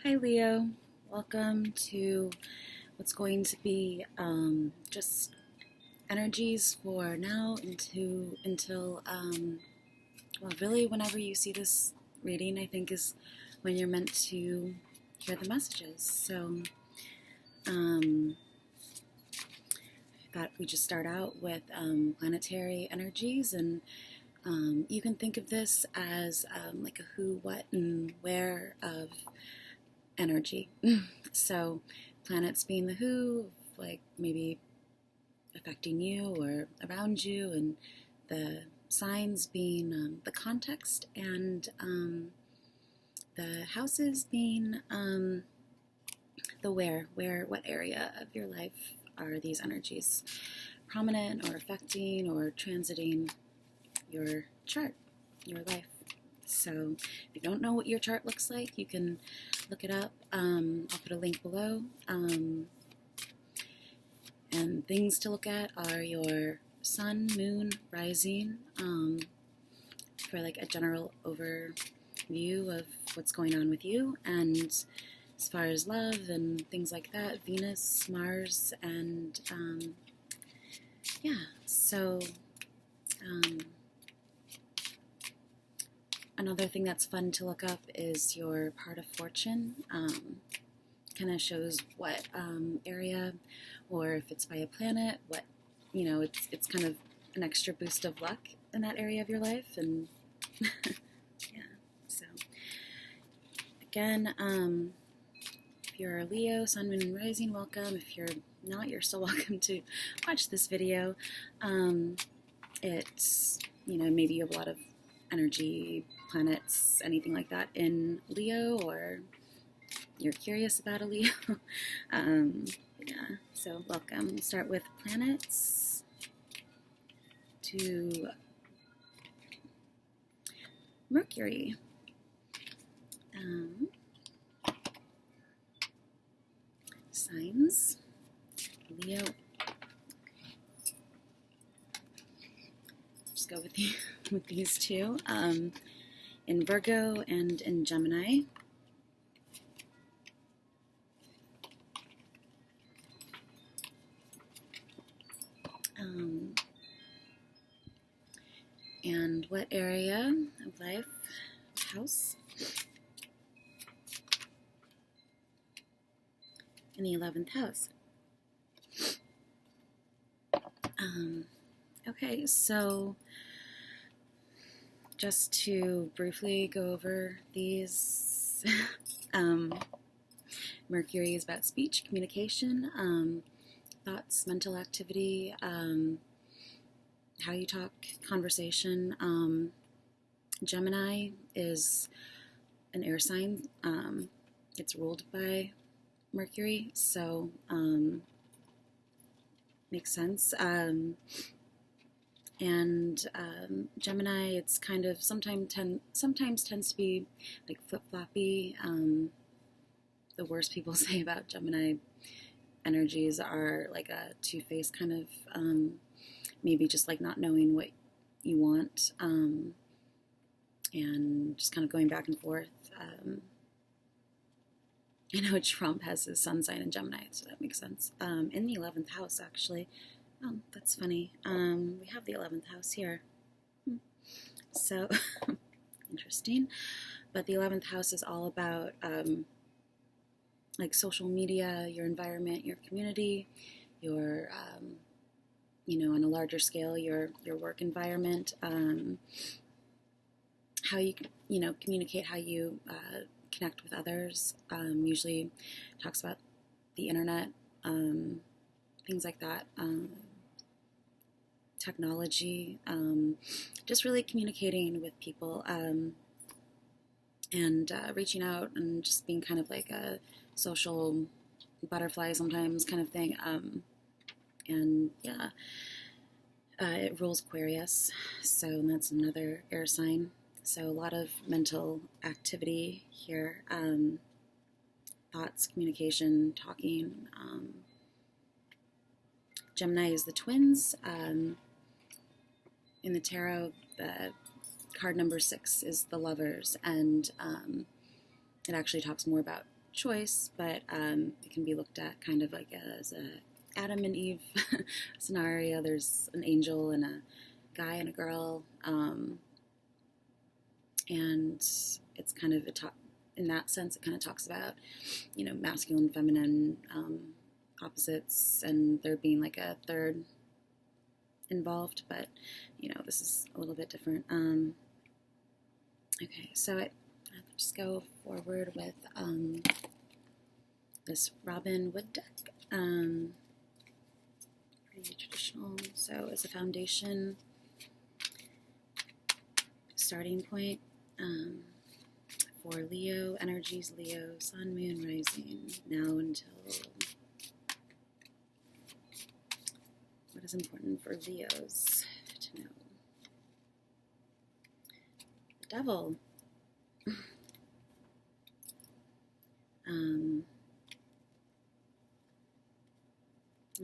Hi Leo, welcome to what's going to be just energies for now until well, really whenever you see this reading, I think is when you're meant to hear the messages. So I thought we just start out with planetary energies, and you can think of this as like a who, what, and where of energy. So planets being the who, like maybe affecting you or around you, and the signs being the context, and the houses being the where, what area of your life are these energies prominent or affecting or transiting your chart, your life. So if you don't know what your chart looks like, you can look it up. I'll put a link below. And things to look at are your sun, moon, rising, for like a general overview of what's going on with you. And as far as love and things like that, Venus, Mars, and yeah, so another thing that's fun to look up is your part of fortune. Kind of shows what area, or if it's by a planet, what, it's kind of an extra boost of luck in that area of your life. And yeah, so again, if you're a Leo, Sun, Moon, and Rising, welcome. If you're not, you're still welcome to watch this video. It's, maybe you have a lot of energy, planets, anything like that in Leo, or you're curious about a Leo. Yeah, so welcome. We'll start with planets to Mercury. Signs, Leo. Just go with these two. In Virgo and in Gemini. And what area of life, house? In the 11th house. Okay, so just to briefly go over these, Mercury is about speech, communication, thoughts, mental activity, how you talk, conversation. Gemini is an air sign. It's ruled by Mercury, so makes sense. And Gemini, it's kind of sometimes tends to be like flip-floppy. The worst people say about Gemini energies are like a two-faced kind of, maybe just like not knowing what you want, and just kind of going back and forth. I know Trump has his sun sign in Gemini, so that makes sense. In the 11th house, actually. Oh, that's funny. We have the 11th house here. So, interesting. But the 11th house is all about like social media, your environment, your community, your, on a larger scale, your work environment, how you, communicate, how you connect with others. Usually talks about the internet, things like that. Technology, just really communicating with people, and reaching out and just being kind of like a social butterfly sometimes kind of thing. And yeah, it rules Aquarius, so that's another air sign. So a lot of mental activity here, thoughts, communication, talking. Gemini is the twins. In the tarot, the card number 6 is the lovers, and it actually talks more about choice, but it can be looked at kind of like as a Adam and Eve scenario. There's an angel and a guy and a girl, and it's kind of in that sense. It kind of talks about, masculine, feminine, opposites, and there being like a third involved. But this is a little bit different. Okay, so I'll just go forward with this Robin Wood deck. Pretty traditional. So as a foundation, starting point for Leo energies, Leo, Sun, Moon, Rising, now until what is important for Leos to know. The Devil. On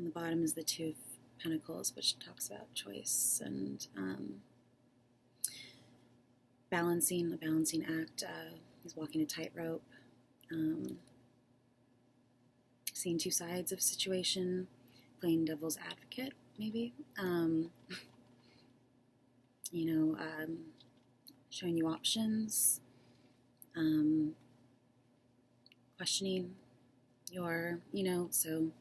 the bottom is the Two of Pentacles, which talks about choice and a balancing act. He's walking a tightrope, seeing two sides of a situation, playing devil's advocate, maybe. Showing you options, questioning your, so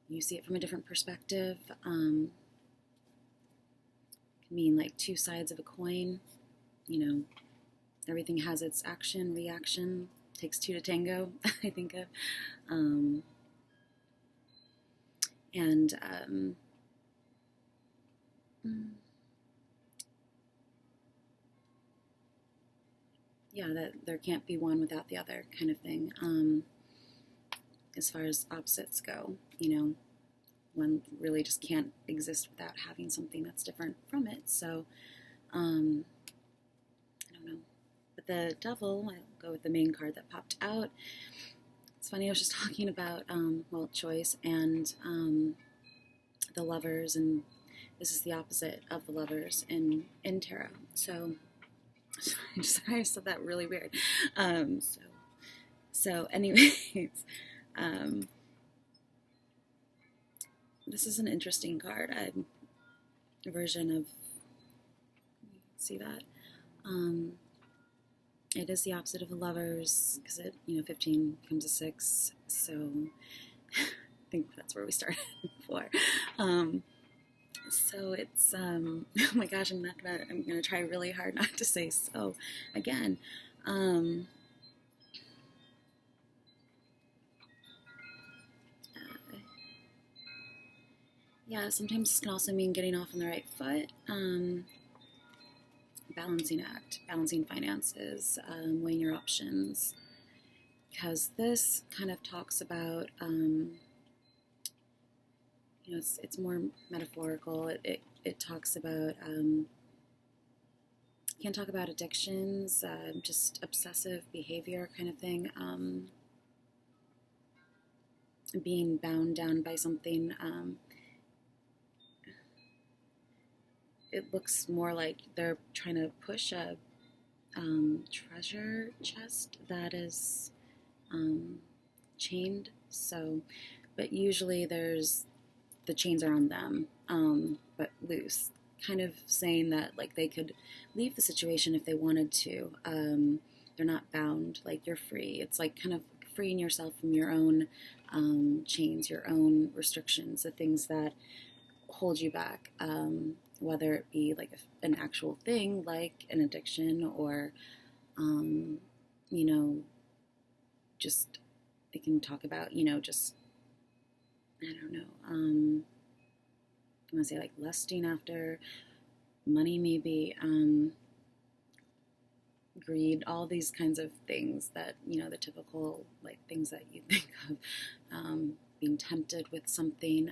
you see it from a different perspective. Can mean like two sides of a coin. Everything has its action, reaction. Takes two to tango, I think of. That there can't be one without the other kind of thing. As far as opposites go, one really just can't exist without having something that's different from it. So, I don't know. But the Devil, I'll go with the main card that popped out. It's funny, I was just talking about, choice and the Lovers, and this is the opposite of the Lovers in tarot. So, I said that really weird. So anyways, this is an interesting card. A version of, see that? It is the opposite of the Lovers, because 15 becomes a 6, so I think that's where we started before. So it's, oh my gosh, I'm gonna try really hard not to say so again. Sometimes this can also mean getting off on the right foot. Balancing act, balancing finances, weighing your options, because this kind of talks about, it's more metaphorical. It talks about, can't talk about addictions, just obsessive behavior kind of thing, being bound down by something. It looks more like they're trying to push a treasure chest that is chained. So, but usually the chains are on them, but loose. Kind of saying that like they could leave the situation if they wanted to. They're not bound. Like you're free. It's like kind of freeing yourself from your own chains, your own restrictions, the things that hold you back. Whether it be like an actual thing like an addiction or, just they can talk about, just, I don't know, I'm going to say like lusting after money, maybe, greed, all these kinds of things that, the typical like things that you think of, being tempted with something,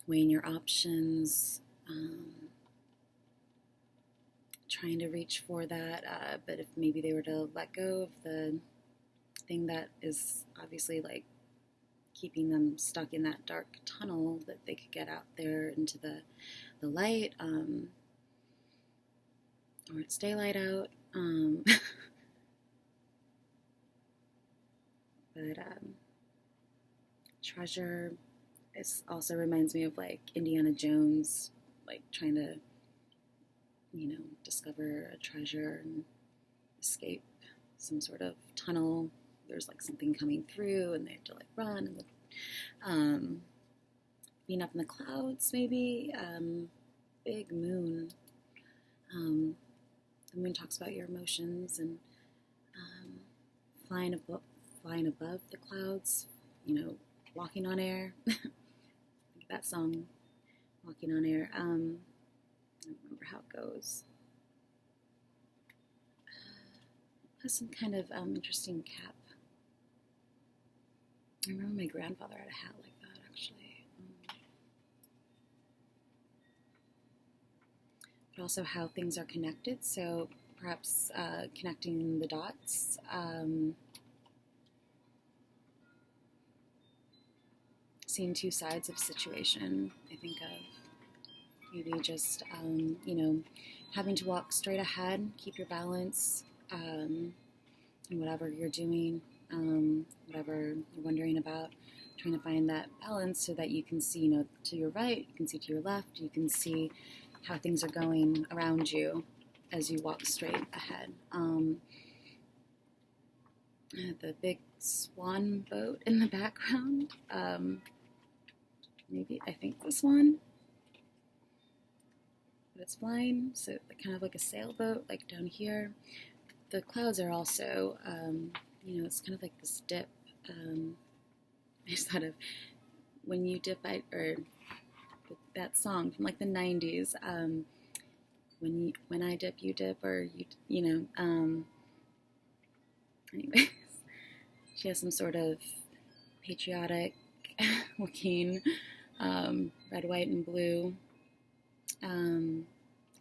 weighing your options, trying to reach for that, but if maybe they were to let go of the thing that is obviously like keeping them stuck in that dark tunnel, that they could get out there into the light, or it's daylight out, but treasure, it also reminds me of like Indiana Jones, like trying to, discover a treasure and escape some sort of tunnel. There's like something coming through and they have to like run and being up in the clouds, maybe. Big moon. The moon talks about your emotions and flying above the clouds, walking on air. That song, Walking on Air. I don't remember how it goes. Has some kind of interesting cap. I remember my grandfather had a hat like that, actually. But also how things are connected, so perhaps connecting the dots. Seeing two sides of a situation, I think of maybe just, having to walk straight ahead, keep your balance in whatever you're doing, whatever you're wondering about, trying to find that balance so that you can see, to your right, you can see to your left, you can see how things are going around you as you walk straight ahead. The big swan boat in the background, maybe, I think this one, but it's flying, so kind of like a sailboat, like down here. The clouds are also, it's kind of like this dip. I just thought of when you dip, or that song from like the 90s, when I dip, you dip, or anyways, she has some sort of patriotic looking red, white, and blue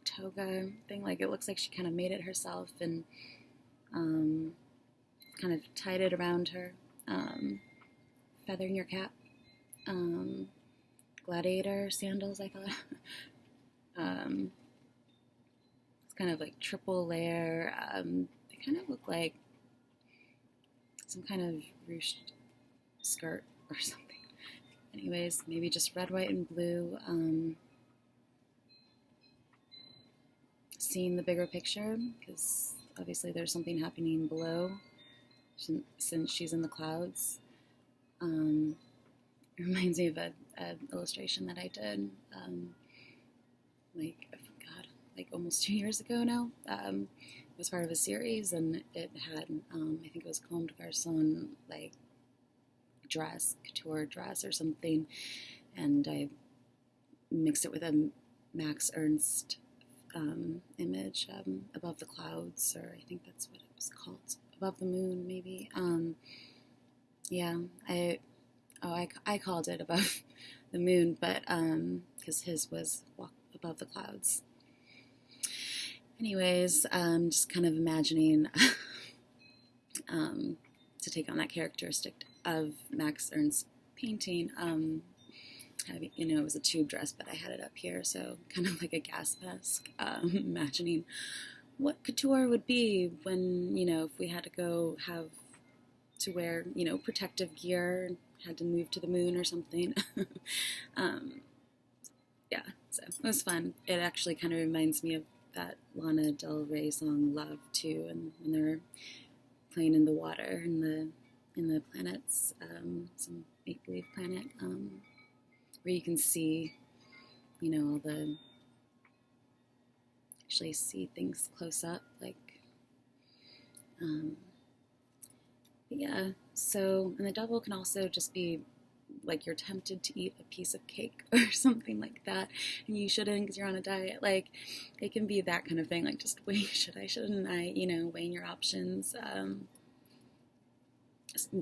toga thing. Like, it looks like she kind of made it herself and kind of tied it around her. Feather in your cap. Gladiator sandals, I thought. It's kind of like triple layer. They kind of look like some kind of ruched skirt or something. Anyways, maybe just red, white, and blue. Seeing the bigger picture, because obviously there's something happening below since she's in the clouds. It reminds me of an illustration that I did, like almost 2 years ago now. It was part of a series, and it had, I think it was Comme des Garçons, like dress, couture dress or something, and I mixed it with a Max Ernst image, Above the Clouds, or I think that's what it was called, Above the Moon, maybe. I called it Above the Moon, but because his was Walk Above the Clouds. Anyways, just kind of imagining to take on that characteristic of Max Ernst's painting. It was a tube dress, but I had it up here, so kind of like a gas mask. Imagining what couture would be when, if we had to go have to wear, protective gear and had to move to the moon or something. So it was fun. It actually kind of reminds me of that Lana Del Rey song Love too, and when they're playing in the water in the planets, some make-believe planet, where you can see, all the, actually see things close up, like, so, and the devil can also just be like you're tempted to eat a piece of cake or something like that, and you shouldn't because you're on a diet. Like, it can be that kind of thing, like just shouldn't I, weighing your options,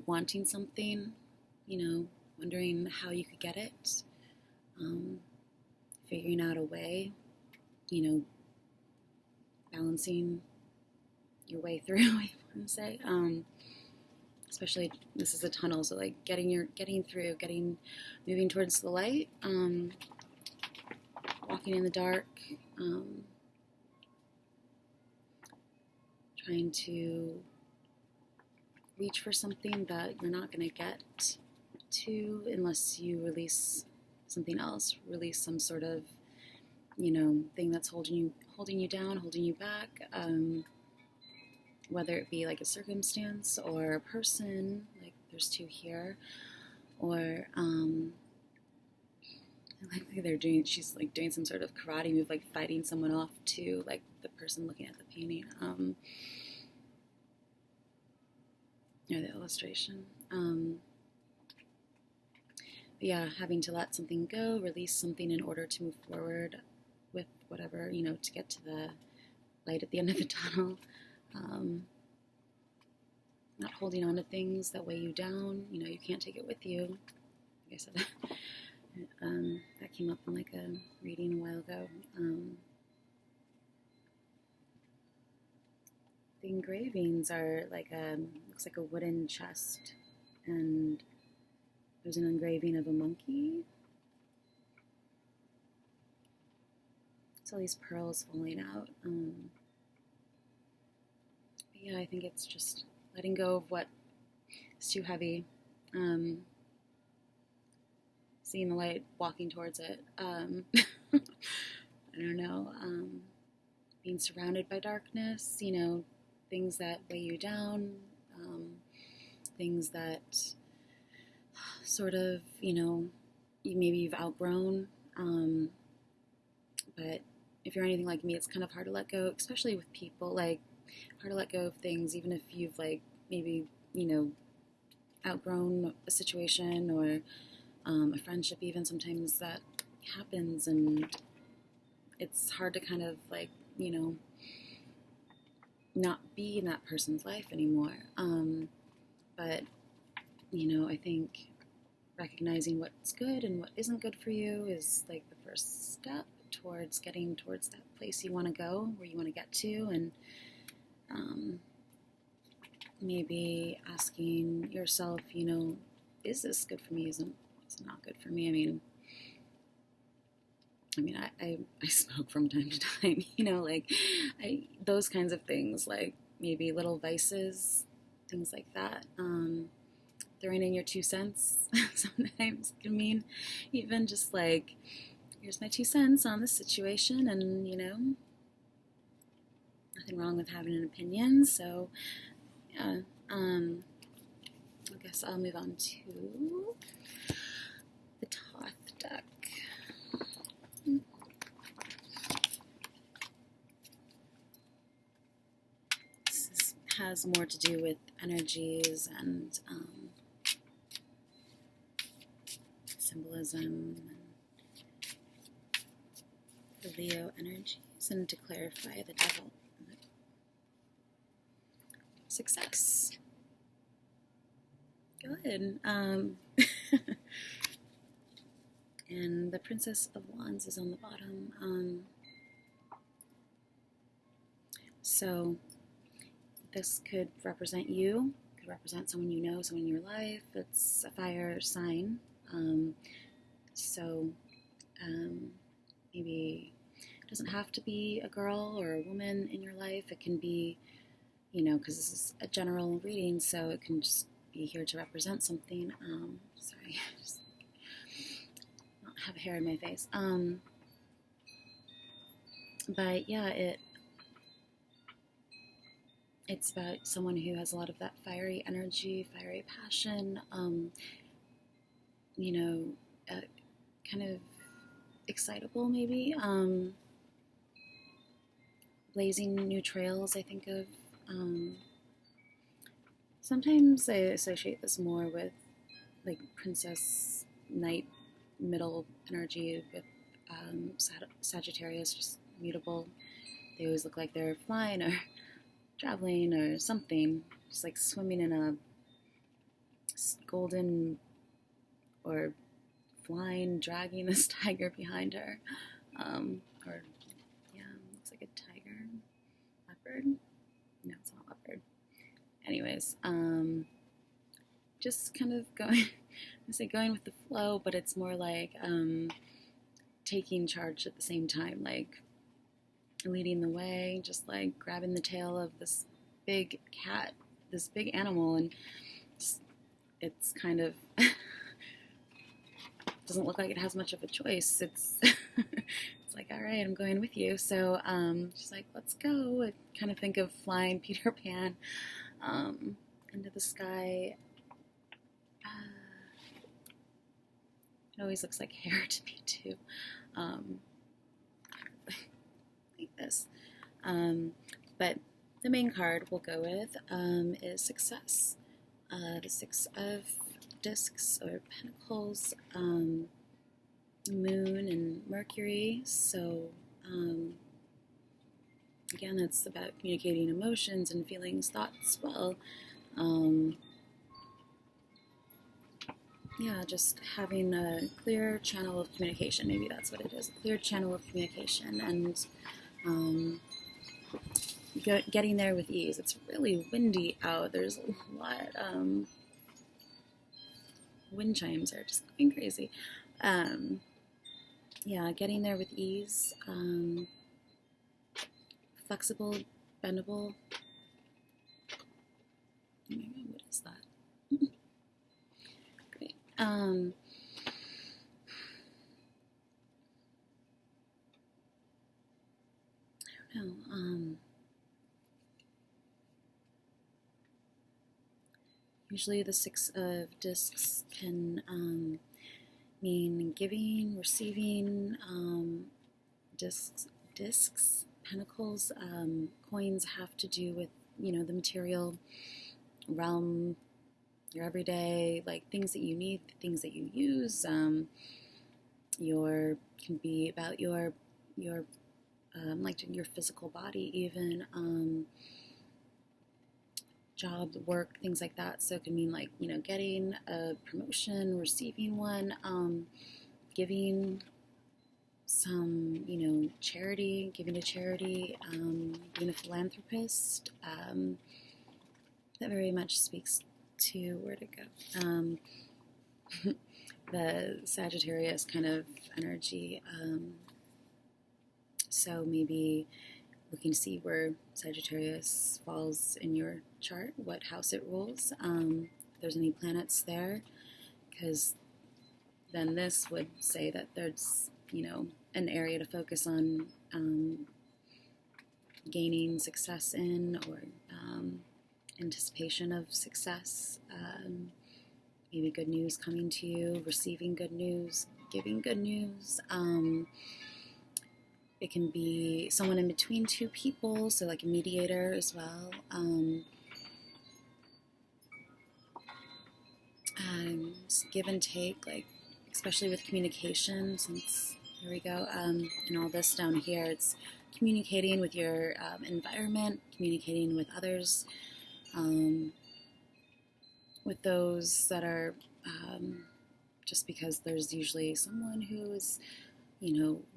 wanting something, wondering how you could get it, figuring out a way, balancing your way through, I want to say, especially this is a tunnel, so like moving towards the light, walking in the dark, trying to reach for something that you're not going to get to unless you release something else, release some sort of, thing that's holding you down, holding you back, whether it be like a circumstance or a person, like there's two here, or like she's like doing some sort of karate move, like fighting someone off too, like the person looking at the painting, or the illustration. But yeah, having to let something go, release something in order to move forward with whatever, to get to the light at the end of the tunnel. Not holding on to things that weigh you down. You can't take it with you. Like I said, that came up in like a reading a while ago. The engravings are like looks like a wooden chest, and there's an engraving of a monkey. It's all these pearls falling out. But yeah, I think it's just letting go of what is too heavy. Seeing the light, walking towards it. I don't know. Being surrounded by darkness, things that weigh you down, things that sort of, maybe you've outgrown. But if you're anything like me, it's kind of hard to let go, especially with people, like hard to let go of things, even if you've like maybe, outgrown a situation or a friendship even. Sometimes that happens, and it's hard to kind of like, not be in that person's life anymore. But, I think recognizing what's good and what isn't good for you is like the first step towards getting towards that place you want to go, where you want to get to, and maybe asking yourself, is this good for me? Is it not good for me? I smoke from time to time, like those kinds of things, like maybe little vices, things like that. Throwing in your 2 cents sometimes can mean even just like, here's my 2 cents on this situation, and nothing wrong with having an opinion. So yeah, I guess I'll move on to the Thoth deck. This has more to do with energies and symbolism, and the Leo energies, and to clarify the devil. Success. Good. And the Princess of Wands is on the bottom. So this could represent you, could represent someone you know, someone in your life. It's a fire sign. Maybe it doesn't have to be a girl or a woman in your life. It can be, because this is a general reading, so it can just be here to represent something. Sorry, just not have hair in my face. But yeah, it's about someone who has a lot of that fiery energy, fiery passion, kind of excitable maybe, blazing new trails, I think of. Sometimes I associate this more with like princess, knight, middle energy with Sagittarius, just mutable. They always look like they're flying or traveling or something, just like swimming in a golden, or flying, dragging this tiger behind her. Looks like a tiger. Leopard? No, it's not leopard. Anyways, just kind of going with the flow, but it's more like taking charge at the same time, like leading the way, just like grabbing the tail of this big cat this big animal, and it's kind of doesn't look like it has much of a choice. It's it's like, all right, I'm going with you. So she's like, let's go. I kind of think of flying Peter Pan into the sky. It always looks like hair to me too, like this. But the main card we'll go with is success. The Six of Discs or Pentacles, Moon and Mercury. So again, it's about communicating emotions and feelings, thoughts. Well, yeah, just having a clear channel of communication. Maybe that's what it is, a clear channel of communication, and getting there with ease. It's really windy out. There's a lot. Wind chimes are just going crazy. Yeah, getting there with ease. Flexible, bendable. Oh my God, what is that? Great. I don't know. Usually the Six of Discs can mean giving, receiving, discs, pentacles, coins have to do with, the material realm, your everyday, like things that you need, things that you use. Can be about your like your physical body, even job, work, things like that. So it can mean like, getting a promotion, receiving one, giving some, charity, giving to charity, being a philanthropist. That very much speaks to where to go. The Sagittarius kind of energy. So maybe looking to see where Sagittarius falls in your chart, what house it rules, if there's any planets there, because then this would say that there's, an area to focus on gaining success in, or anticipation of success, maybe good news coming to you, receiving good news, giving good news. It can be someone in between two people, so like a mediator as well. Give and take, like especially with communication, since here we go, and all this down here, it's communicating with your environment, communicating with others, with those that are, just because there's usually someone who is,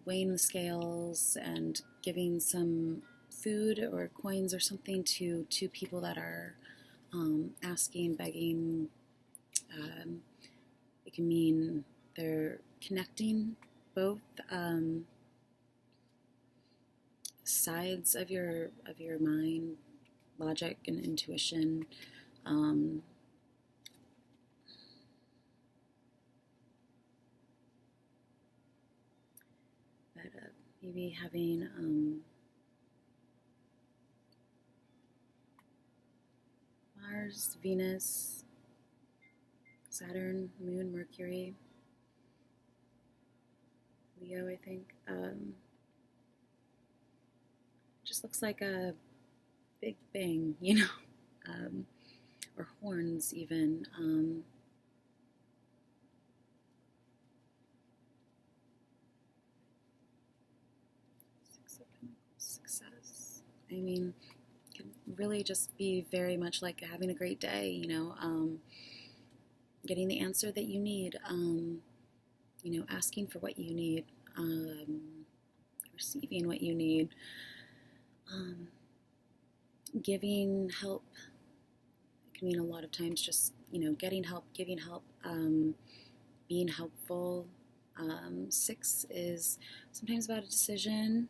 weighing the scales and giving some food or coins or something to people that are asking, begging. It can mean they're connecting both sides of your mind, logic and intuition. Maybe having Mars, Venus, Saturn, Moon, Mercury, Leo, I think. Just looks like a big bang, or horns even. Success. I mean, it can really just be very much like having a great day, getting the answer that you need, asking for what you need, receiving what you need, giving help. It can mean a lot of times just, getting help, giving help, being helpful. 6 is sometimes about a decision,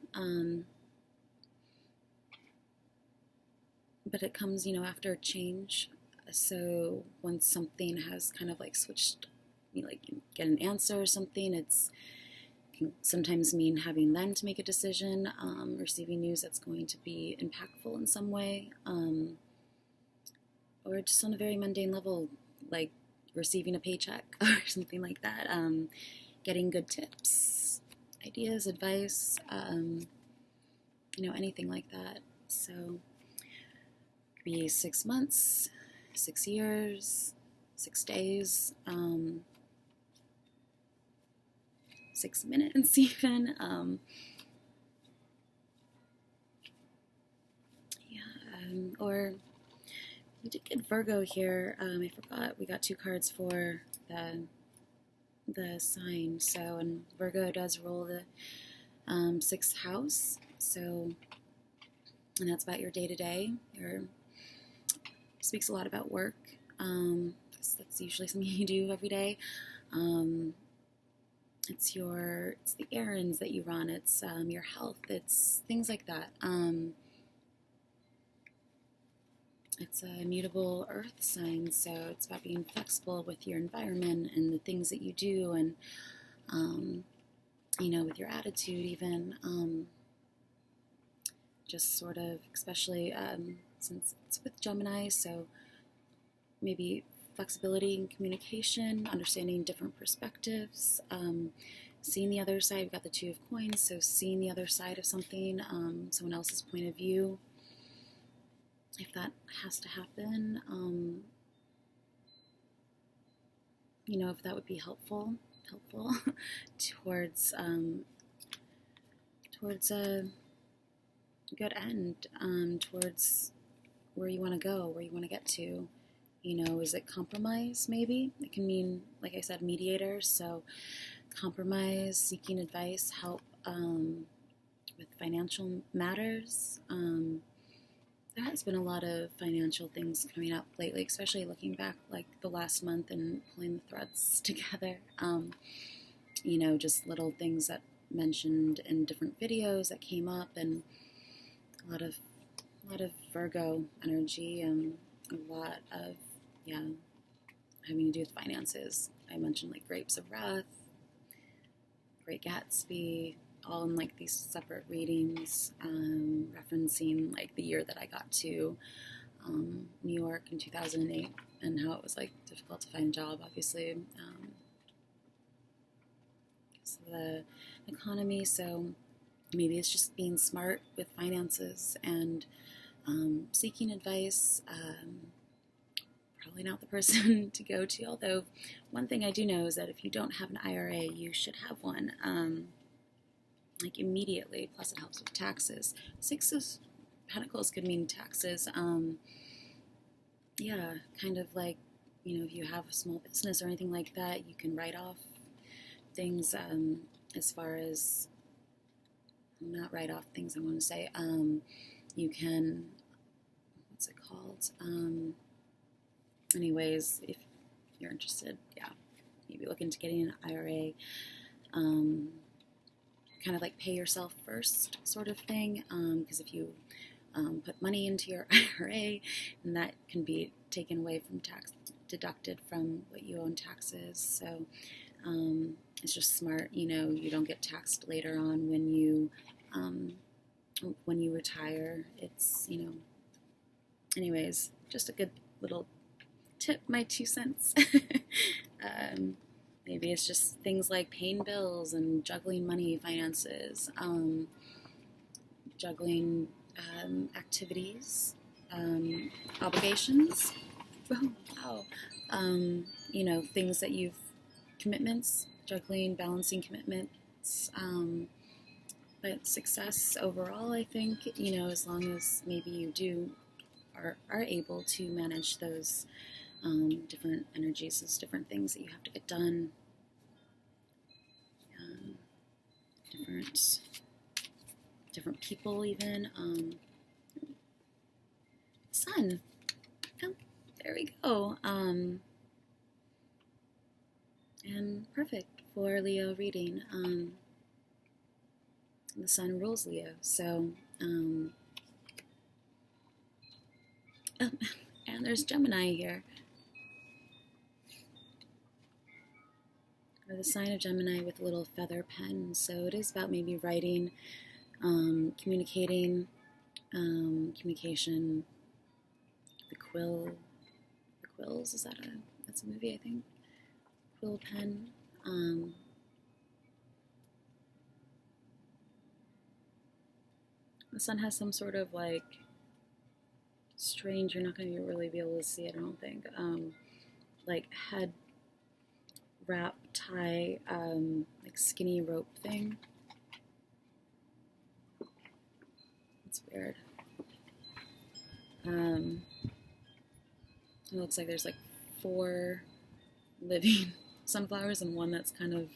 but it comes, after a change. So once something has kind of like switched, like you get an answer or something, it's can sometimes mean having then to make a decision, receiving news that's going to be impactful in some way, or just on a very mundane level, like receiving a paycheck or something like that, getting good tips, ideas, advice, anything like that. So it could be 6 months, 6 years, 6 days, 6 minutes even. Or we did get Virgo here. I forgot we got 2 cards for the sign. So, and Virgo does rule the 6th house. So, and that's about your day-to-day. Speaks a lot about work. That's usually something you do every day. It's the errands that you run. It's your health. It's things like that. It's a mutable earth sign, so it's about being flexible with your environment and the things that you do, and with your attitude even. Just sort of, especially since it's with Gemini, so maybe flexibility in communication, understanding different perspectives, seeing the other side. We've got the 2 of coins, so seeing the other side of something, someone else's point of view, if that has to happen, if that would be helpful towards a good end, towards where you want to go, where you want to get to. Is it compromise? Maybe it can mean, like I said, mediator. So compromise, seeking advice, help with financial matters. There has been a lot of financial things coming up lately, especially looking back like the last month and pulling the threads together. Just little things that mentioned in different videos that came up, and a lot of Virgo energy, and a lot of having to do with finances. I mentioned like Grapes of Wrath, Great Gatsby, all in like these separate readings, referencing like the year that I got to New York in 2008, and how it was like difficult to find a job, obviously, so the economy. So maybe it's just being smart with finances and seeking advice. Probably not the person to go to, although one thing I do know is that if you don't have an IRA, you should have one, like immediately, plus it helps with taxes. 6 of Pentacles could mean taxes. Kind of like, if you have a small business or anything like that, you can write off things, as far as, not write off things, I want to say, you can, what's it called? Anyways, if you're interested, maybe look into getting an IRA, kind of like pay yourself first sort of thing, because if you put money into your IRA, and that can be taken away from tax, deducted from what you owe in taxes, so it's just smart, you don't get taxed later on when you retire. It's, anyways, just a good little tip, my 2 cents. Maybe it's just things like paying bills and juggling money, finances, juggling activities, obligations. Oh, wow. Things that commitments, juggling, balancing commitments. But success overall, I think, as long as maybe you are able to manage those different energies, those different things that you have to get done, different people even. Sun. Oh, there we go. And perfect for Leo reading. The sun rules Leo, so And there's Gemini here. Or the sign of Gemini with a little feather pen. So it is about maybe writing, communicating, communication. The Quills, that's a movie, I think. Quill pen. The sun has some sort of like strange, you're not going to really be able to see it, I don't think, like head wrap tie, like skinny rope thing. It's weird. It looks like there's like 4 living sunflowers and one that's kind of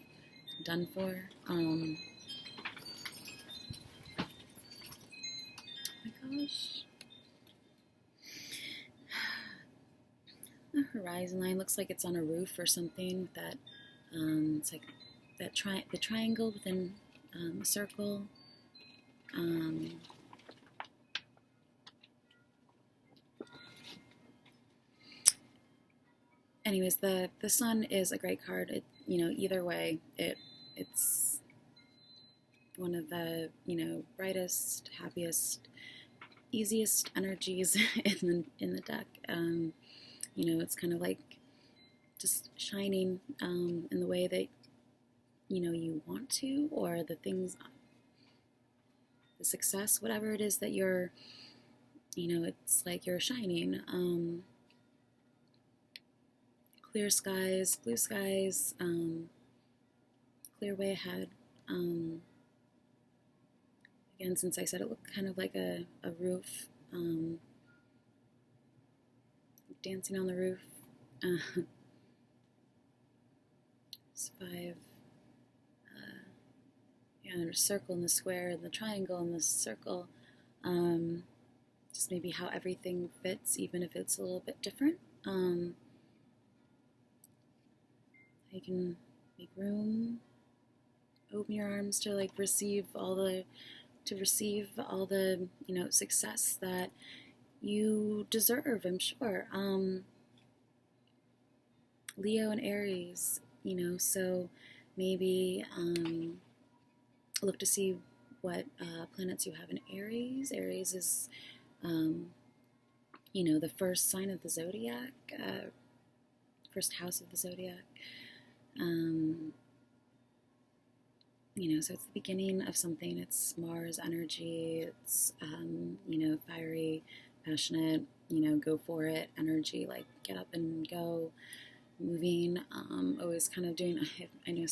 done for. Oh my gosh. The horizon line looks like it's on a roof or something. That it's like that the triangle within a circle. Anyways, the sun is a great card. It, either way, it's one of the brightest, happiest, easiest energies in the deck. It's kind of like just shining in the way that you want to, or the things, the success, whatever it is that you're, it's like you're shining. Clear skies, blue skies, clear way ahead. Again, since I said it looked kind of like a roof, dancing on the roof. It's 5. There's a circle and the square and the triangle and the circle. Just maybe how everything fits, even if it's a little bit different. You can make room, open your arms to receive all the success that you deserve, I'm sure. Leo and Aries, so maybe look to see what planets you have in Aries. Aries is, the first sign of the zodiac, first house of the zodiac. So it's the beginning of something. It's Mars energy. It's, fiery, passionate, go for it energy, like get up and go, moving, always kind of doing, I know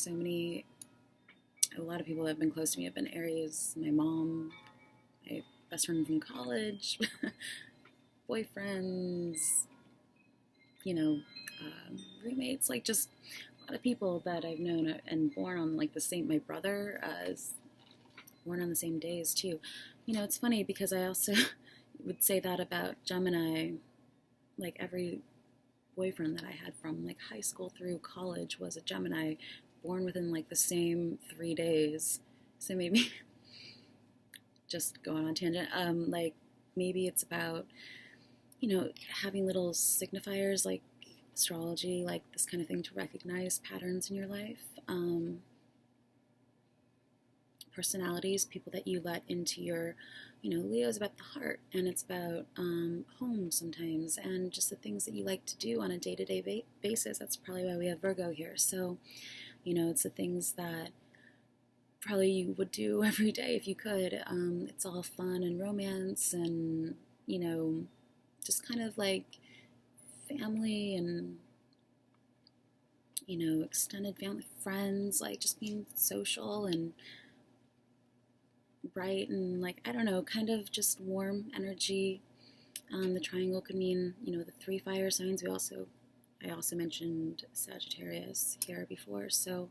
a lot of people that have been close to me have been Aries. My mom, my best friend from college, boyfriends, roommates, like just a lot of people that I've known and born on my brother is born on the same days too. It's funny because I also would say that about Gemini. Like every boyfriend that I had from high school through college was a Gemini, born within the same 3 days. So maybe just going on tangent, maybe it's about having little signifiers like astrology, like this kind of thing, to recognize patterns in your life, personalities, people that you let into your, Leo's about the heart, and it's about home sometimes, and just the things that you like to do on a day-to-day basis. That's probably why we have Virgo here. So, it's the things that probably you would do every day if you could. It's all fun and romance and, just kind of like family and, extended family, friends, like just being social and bright and I don't know, kind of just warm energy. The triangle could mean, the 3 fire signs. I also mentioned Sagittarius here before. So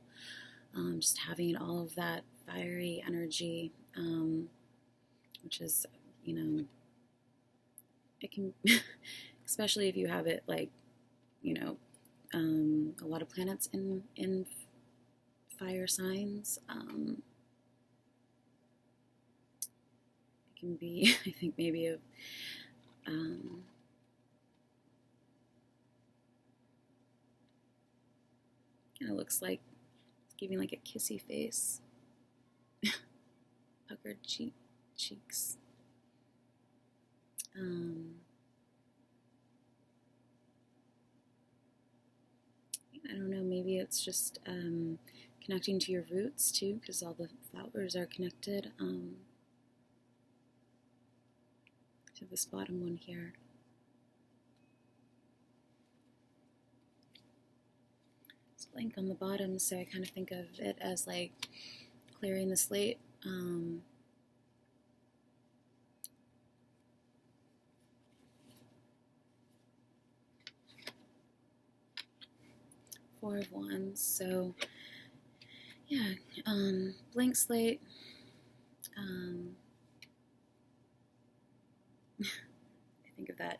just having all of that fiery energy, which is, it can, especially if you have it a lot of planets in fire signs, it can be, I think maybe kind of looks like it's giving like a kissy face. Puckered cheeks. I don't know, maybe it's just connecting to your roots too, because all the flowers are connected to this bottom one here. It's blank on the bottom, so I kind of think of it as like clearing the slate. Four of Wands, so yeah, blank slate. I think of that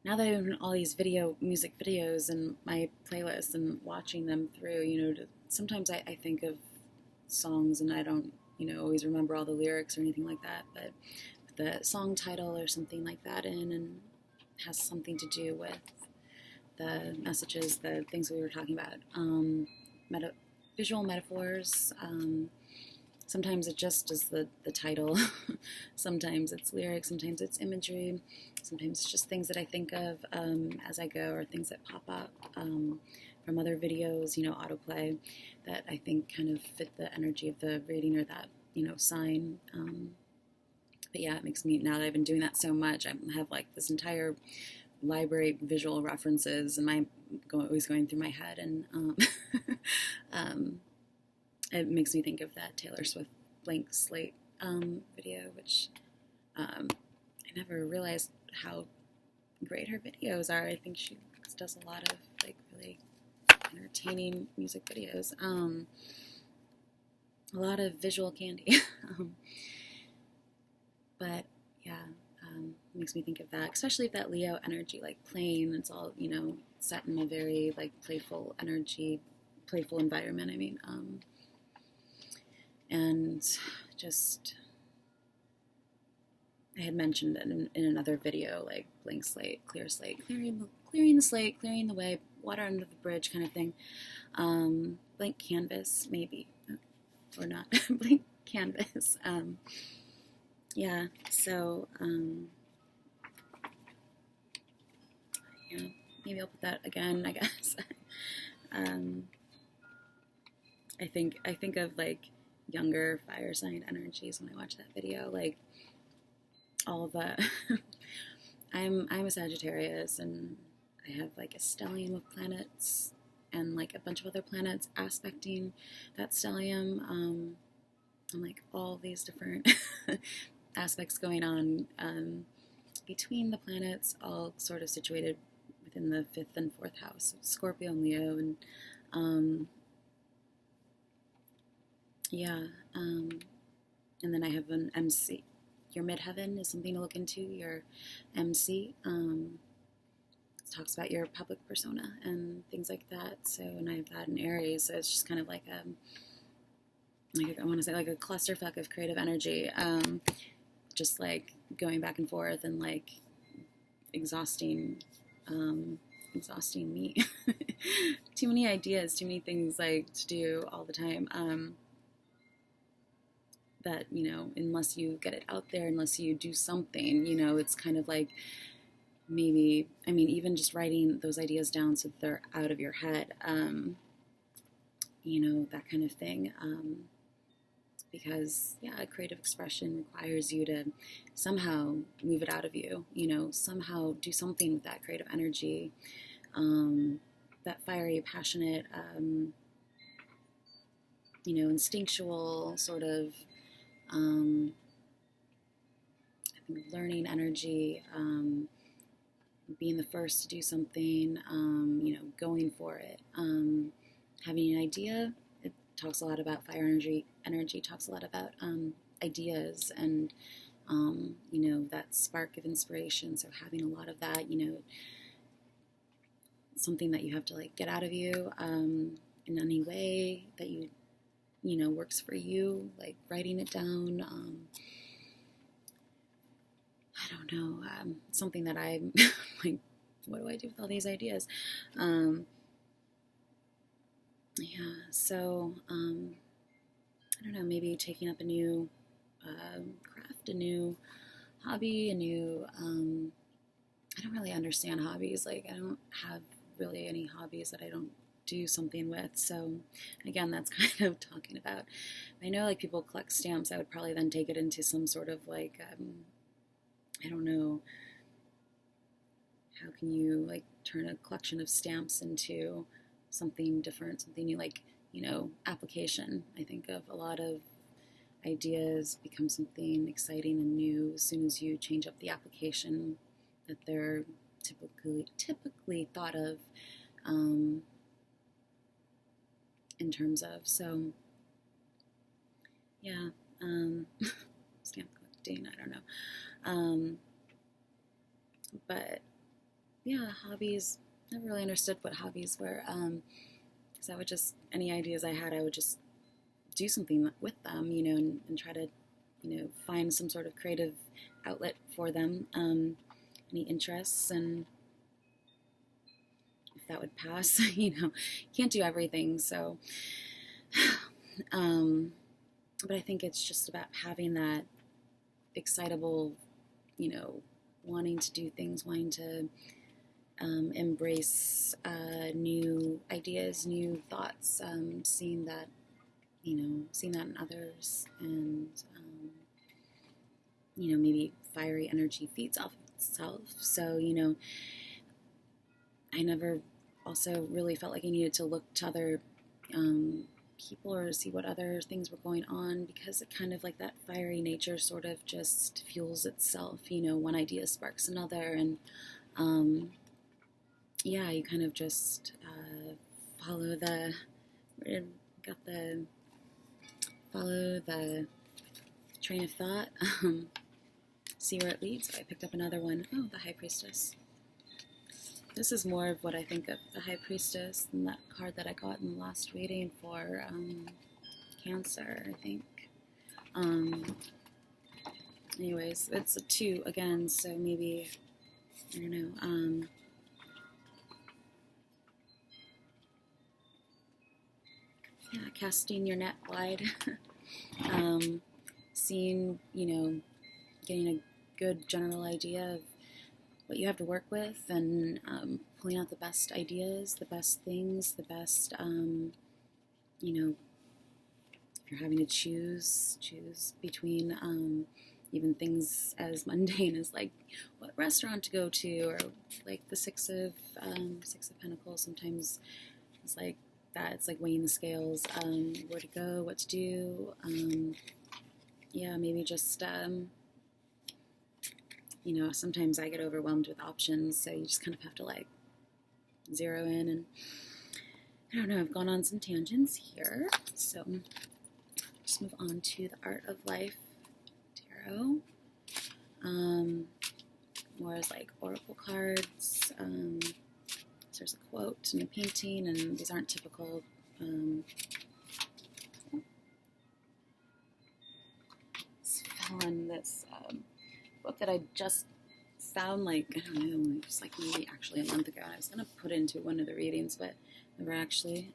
now that I'm in all these music videos and my playlists and watching them through. Sometimes I think of songs and I don't, always remember all the lyrics or anything like that, but the song title or something like that and has something to do with the messages, the things we were talking about, visual metaphors. Sometimes it just is the title. Sometimes it's lyrics. Sometimes it's imagery. Sometimes it's just things that I think of as I go, or things that pop up from other videos, autoplay, that I think kind of fit the energy of the reading or that, sign. But yeah, it makes me, now that I've been doing that so much, I have like this entire library of visual references and always going through my head, and it makes me think of that Taylor Swift blank slate video, which I never realized how great her videos are. I think she does a lot of like really entertaining music videos, a lot of visual candy. But yeah, makes me think of that, especially if that Leo energy, like playing, it's all, set in a very like playful energy, playful environment, I mean, and just, I had mentioned in another video, like blank slate, clear slate, clearing the slate, clearing the way, water under the bridge kind of thing. Blank canvas, maybe, or not, blank canvas. Yeah, so, yeah, maybe I'll put that again, I guess. I think of like younger fire sign energies when I watch that video, like all the I'm a Sagittarius, and I have like a stellium of planets and like a bunch of other planets aspecting that stellium, and like all these different aspects going on between the planets, all sort of situated within the 5th and 4th house, Scorpio and Leo, and yeah, and then I have an MC. Your midheaven is something to look into, your MC. It talks about your public persona and things like that. So, and I have that in Aries, so it's just kind of like I want to say like a clusterfuck of creative energy, just like going back and forth and like exhausting me. Too many ideas, too many things like to do all the time. That, unless you get it out there, unless you do something, it's kind of like maybe, I mean, even just writing those ideas down so that they're out of your head, that kind of thing. Because, yeah, creative expression requires you to somehow move it out of you, somehow do something with that creative energy, that fiery, passionate, instinctual sort of, I think learning energy, being the first to do something, going for it, having an idea. It talks a lot about fire energy. Energy talks a lot about ideas and, that spark of inspiration. So having a lot of that, something that you have to like get out of you in any way that you works for you, like writing it down. I don't know, something that I'm like, what do I do with all these ideas? Yeah, so I don't know, maybe taking up a new craft, a new hobby, a new. I don't really understand hobbies. Like, I don't have really any hobbies that I don't do something with. So, again, that's kind of talking about. I know, like, people collect stamps. I would probably then take it into some sort of like, I don't know, how can you like turn a collection of stamps into something different, something new, like, application. I think of a lot of ideas become something exciting and new as soon as you change up the application that they're typically thought of um, in terms of. So yeah, stamp collecting. I don't know, but yeah, hobbies. Never really understood what hobbies were. Because I would just, any ideas I had, I would just do something with them, and try to, find some sort of creative outlet for them. Any interests, and if that would pass, can't do everything. So, but I think it's just about having that excitable, wanting to do things, wanting to embrace new ideas, new thoughts, seeing that in others, and maybe fiery energy feeds off itself. So, I never also really felt like I needed to look to other people or see what other things were going on, because it kind of like that fiery nature sort of just fuels itself. One idea sparks another, and yeah, you kind of just follow the follow the train of thought, see where it leads. So I picked up another one. Oh, the High Priestess. This is more of what I think of the High Priestess than that card that I got in the last reading for Cancer, I think. Anyways, it's a 2 again, so maybe, I don't know. Yeah, casting your net wide. Seeing, getting a good general idea of what you have to work with, and pulling out the best ideas, the best things, the best, if you're having to choose between even things as mundane as like what restaurant to go to, or like the Six of Pentacles. Sometimes it's like that. It's like weighing the scales, where to go, what to do. Yeah, maybe just sometimes I get overwhelmed with options, so you just kind of have to like zero in. And I don't know, I've gone on some tangents here, so just move on to the Art of Life Tarot. More as like oracle cards. So there's a quote and a painting, and these aren't typical. On this book that I just found, like, I don't know, just like maybe actually a month ago. I was going to put it into one of the readings, but never actually.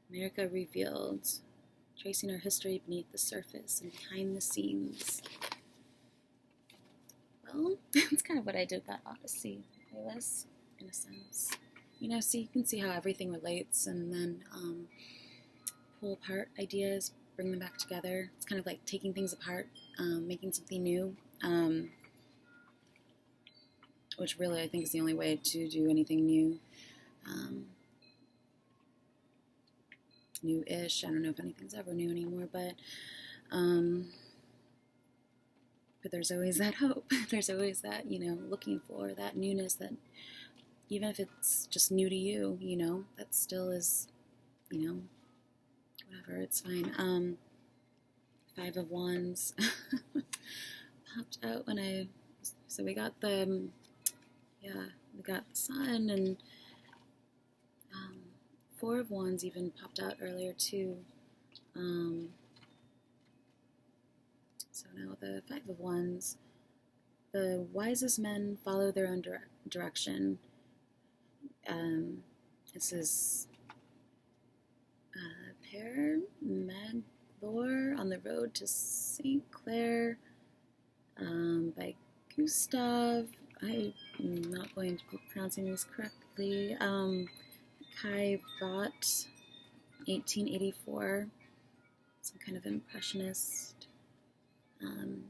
America Revealed, Tracing Our History Beneath the Surface and Behind the Scenes. Well, that's kind of what I did with that Odyssey playlist, in a sense. So you can see how everything relates, and then pull apart ideas, bring them back together. It's kind of like taking things apart, making something new, which really I think is the only way to do anything new. New-ish. I don't know if anything's ever new anymore, but there's always that hope. There's always that, looking for that newness, that even if it's just new to you, that still is, whatever, it's fine. 5 of Wands popped out when so we got the, we got the Sun, and 4 of Wands even popped out earlier too. So now the 5 of Wands. The wisest men follow their own direction. This is Père Magloire on the Road to St. Clair by Gustave. I'm not going to be pronouncing these correctly. Kai Bott, 1884. Some kind of impressionist. Kind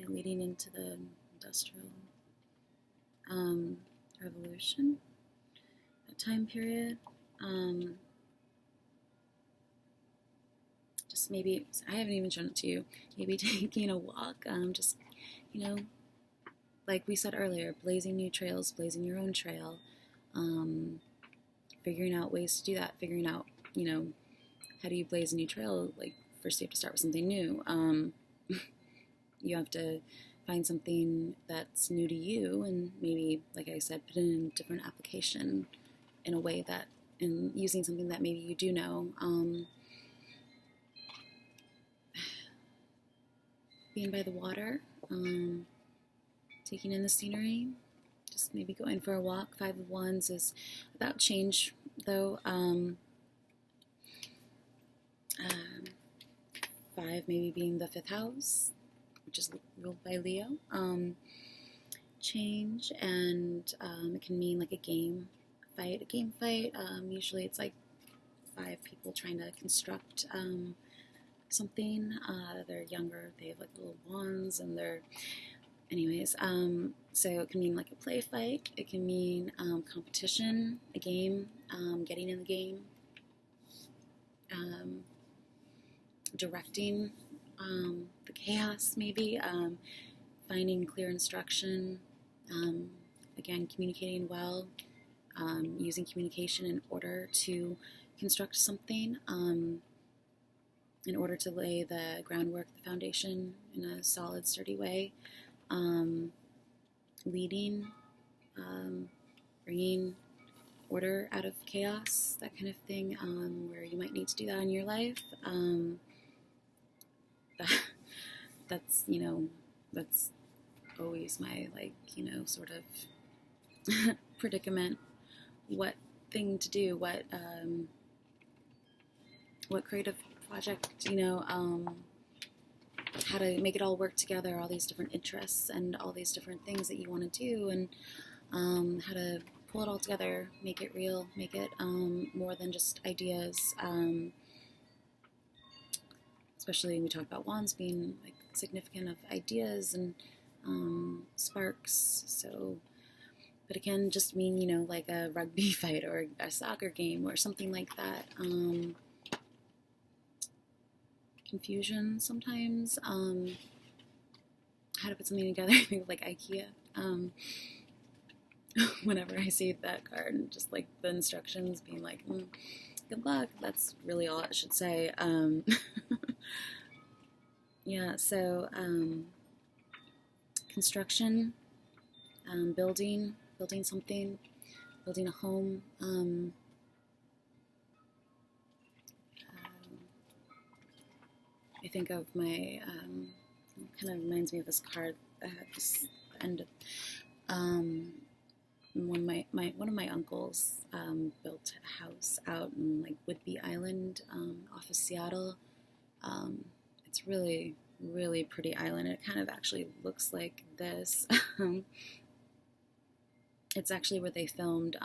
of leading into the industrial revolution, that time period. Just maybe, I haven't even shown it to you, maybe taking a walk, just, like we said earlier, blazing new trails, blazing your own trail, figuring out ways to do that, figuring out, how do you blaze a new trail? Like, first you have to start with something new. You have to find something that's new to you and maybe, like I said, put it in a different application in a way that, and using something that maybe you do know. Being by the water, taking in the scenery, just maybe going for a walk. 5 of Wands is about change, though. 5 maybe being the 5th house, which is ruled by Leo. Change, and it can mean like a game fight. Usually it's like 5 people trying to construct something. They're younger, they have like little wands, and anyways, so it can mean like a play fight, it can mean competition, a game, getting in the game, directing the chaos, maybe, finding clear instruction, again, communicating well, using communication in order to construct something, in order to lay the groundwork, the foundation in a solid, sturdy way, leading, bringing order out of chaos, that kind of thing, where you might need to do that in your life. That's always my, sort of predicament. What thing to do, what creative project, how to make it all work together, all these different interests and all these different things that you want to do, and how to pull it all together, make it real, make it more than just ideas, especially when we talk about wands being like significant of ideas and sparks. So, but it can just mean, like a rugby fight or a soccer game or something like that. Confusion sometimes, how to put something together, I think like IKEA. Whenever I see that card and just like the instructions being like, good luck, that's really all it should say. Yeah, so construction, building something, building a home. I think of my, kind of reminds me of this card at this end of, one of my uncles built a house out in like Whidbey Island, off of Seattle. It's really, really pretty island. It kind of actually looks like this. It's actually where they filmed,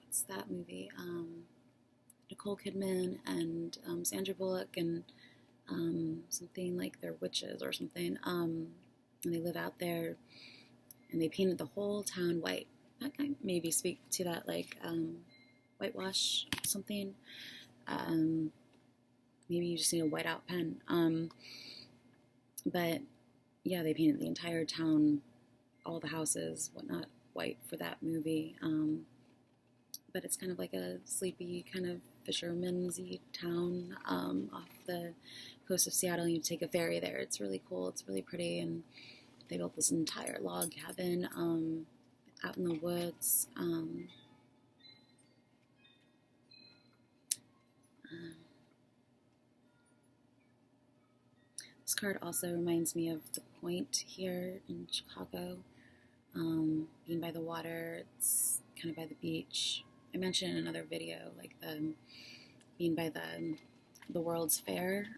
what's that movie? Nicole Kidman and Sandra Bullock and something like they're witches or something. And they live out there, and they painted the whole town white. That might maybe speak to that, like whitewash something. Maybe you just need a whiteout pen. But yeah, they painted the entire town, all the houses, whatnot, white for that movie. But it's kind of like a sleepy kind of fisherman's-y town off the coast of Seattle. You take a ferry there. It's really cool. It's really pretty, and they built this entire log cabin out in the woods. This card also reminds me of the Point here in Chicago, being by the water. It's kind of by the beach. I mentioned in another video, like being by the World's Fair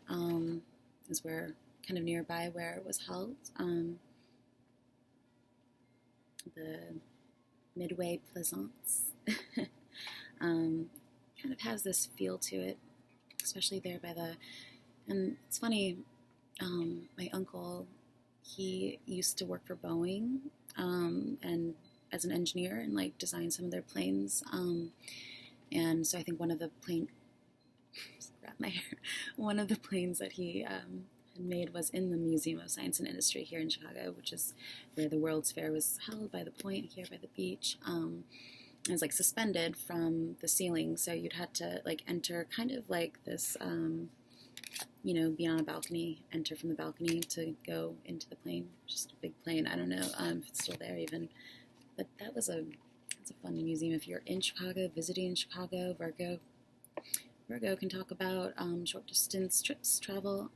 is where kind of nearby where it was held. The Midway Plaisance kind of has this feel to it, especially there by the. And it's funny, my uncle, he used to work for Boeing and as an engineer and like design some of their planes. And so I think one of the one of the planes that he had made was in the Museum of Science and Industry here in Chicago, which is where the World's Fair was held, by the point here by the beach. It was like suspended from the ceiling, so you'd had to like enter kind of like this, be on a balcony, enter from the balcony to go into the plane. Just a big plane. I don't know if it's still there even, but that's a fun museum. If you're in Chicago, visiting Chicago, Virgo can talk about short distance trips, travel.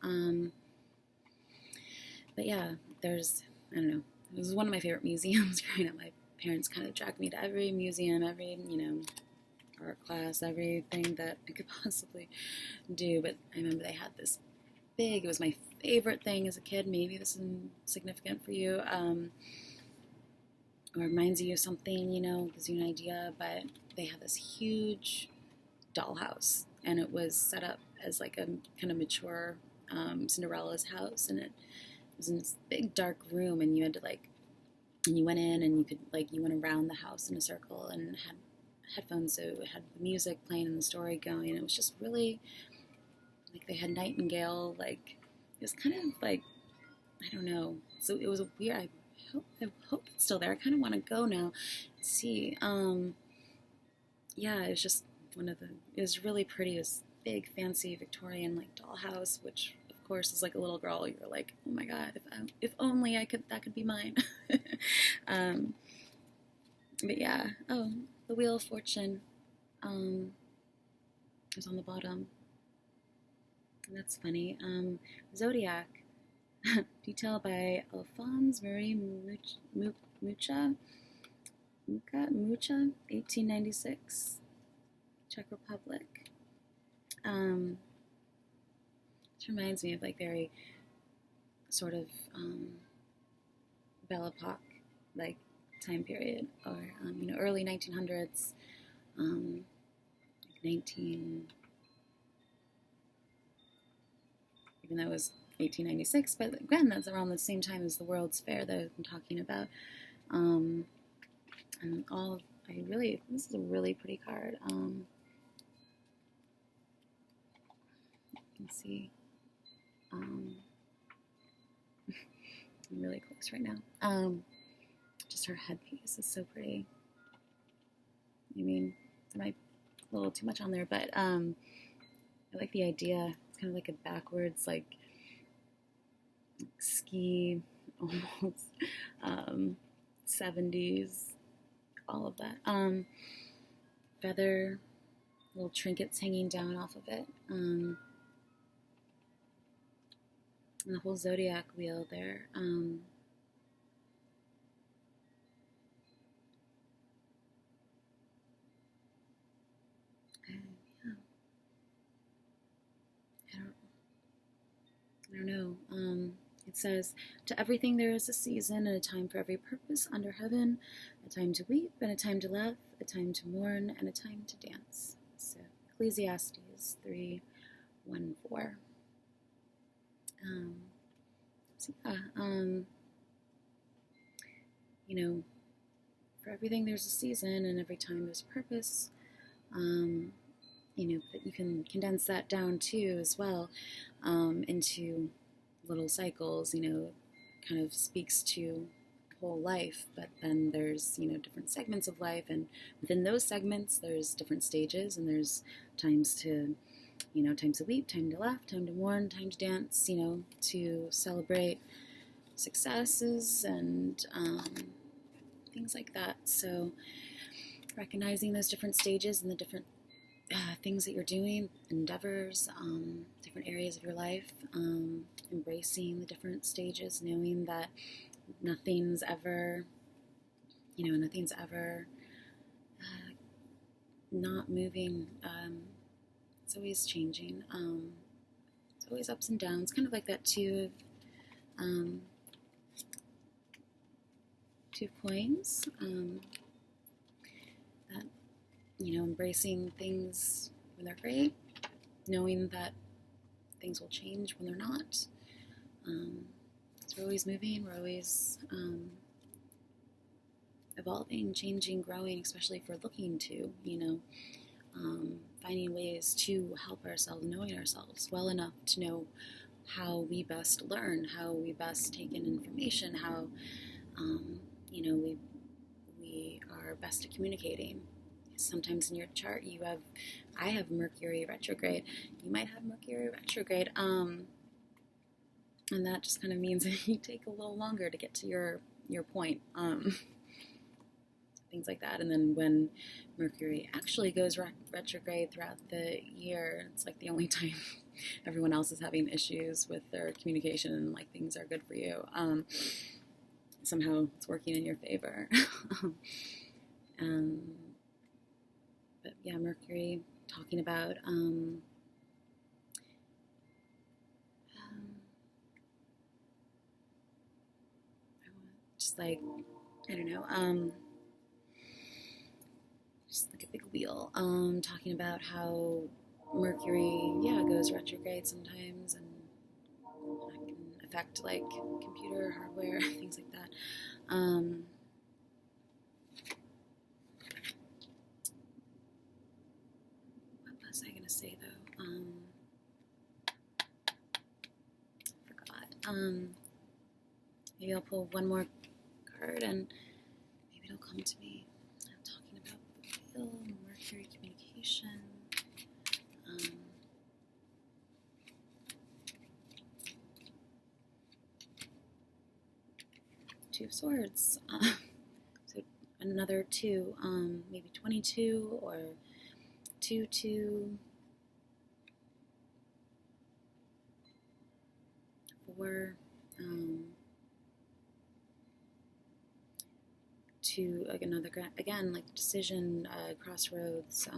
But yeah, I don't know, it was one of my favorite museums growing up. My parents kind of dragged me to every museum, every, art class, everything that I could possibly do. But I remember they had this big, it was my favorite thing as a kid. Maybe this is significant for you, or reminds you of something, gives you an idea. But they had this huge dollhouse, and it was set up as like a kind of mature Cinderella's house, and it was in this big dark room, and you had to and you went in, and you could you went around the house in a circle, and had headphones, so it had the music playing and the story going, and it was just really they had Nightingale, it was kind of I don't know, so it was a weird, I hope it's still there. I kind of want to go now and see. Yeah, it was just it was really pretty. It was big, fancy Victorian dollhouse, which of course is like a little girl. You're like, oh my god, if only that could be mine. But yeah, the Wheel of Fortune is on the bottom. And that's funny. Zodiac, detailed by Alphonse Marie Mucha, 1896, Czech Republic. It reminds me of very sort of Belle Epoque time period, or early 1900s, 19, even though it was 1896, but again, that's around the same time as the World's Fair that I've been talking about. And this is a really pretty card. You can see, I'm really close right now. Just her headpiece is so pretty. I mean, there might be a little too much on there, but I like the idea. It's kind of like a backwards, ski, almost 70s, all of that. Feather, little trinkets hanging down off of it. And the whole zodiac wheel there. I don't know. It says, to everything there is a season and a time for every purpose under heaven, a time to weep and a time to laugh, a time to mourn and a time to dance. So Ecclesiastes 3:1-4. For everything there's a season and every time there's a purpose. But you can condense that down too as well, into little cycles, kind of speaks to whole life, but then there's, different segments of life, and within those segments there's different stages, and there's times to, time to weep, time to laugh, time to mourn, time to dance, to celebrate successes and things like that. So recognizing those different stages and the different things that you're doing, endeavors, different areas of your life, embracing the different stages, knowing that nothing's ever not moving. It's always changing. It's always ups and downs, kind of like that two coins. That, embracing things when they're great, knowing that things will change when they're not. So we're always moving. We're always evolving, changing, growing, especially if we're looking to, finding ways to help ourselves, knowing ourselves well enough to know how we best learn, how we best take in information, how, we are best at communicating. Sometimes in your chart I have Mercury retrograde. You might have Mercury retrograde, and that just kind of means that you take a little longer to get to your point. Things like that. And then when Mercury actually goes retrograde throughout the year, it's like the only time everyone else is having issues with their communication and like things are good for you. Somehow it's working in your favor. But yeah, Mercury talking about just like, I don't know, just like a big wheel, talking about how Mercury, goes retrograde sometimes, and that can affect like computer hardware, things like that. What was I gonna say though? Forgot. Maybe I'll pull one more card and maybe it'll come to me. I'm talking about the wheel, Mercury communication. Two of Swords. So another two, maybe 22 or 2, 4, to like another, again, like decision, crossroads,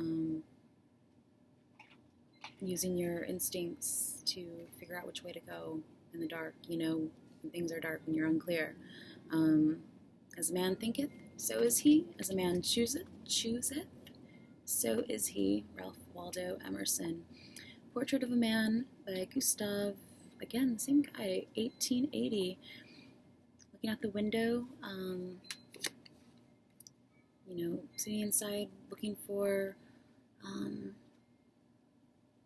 using your instincts to figure out which way to go in the dark, when things are dark and you're unclear. As a man thinketh, so is he. As a man chooseth, so is he. Ralph Waldo Emerson. Portrait of a Man by Gustav, again, the same guy, 1880. Looking out the window, sitting inside, looking for,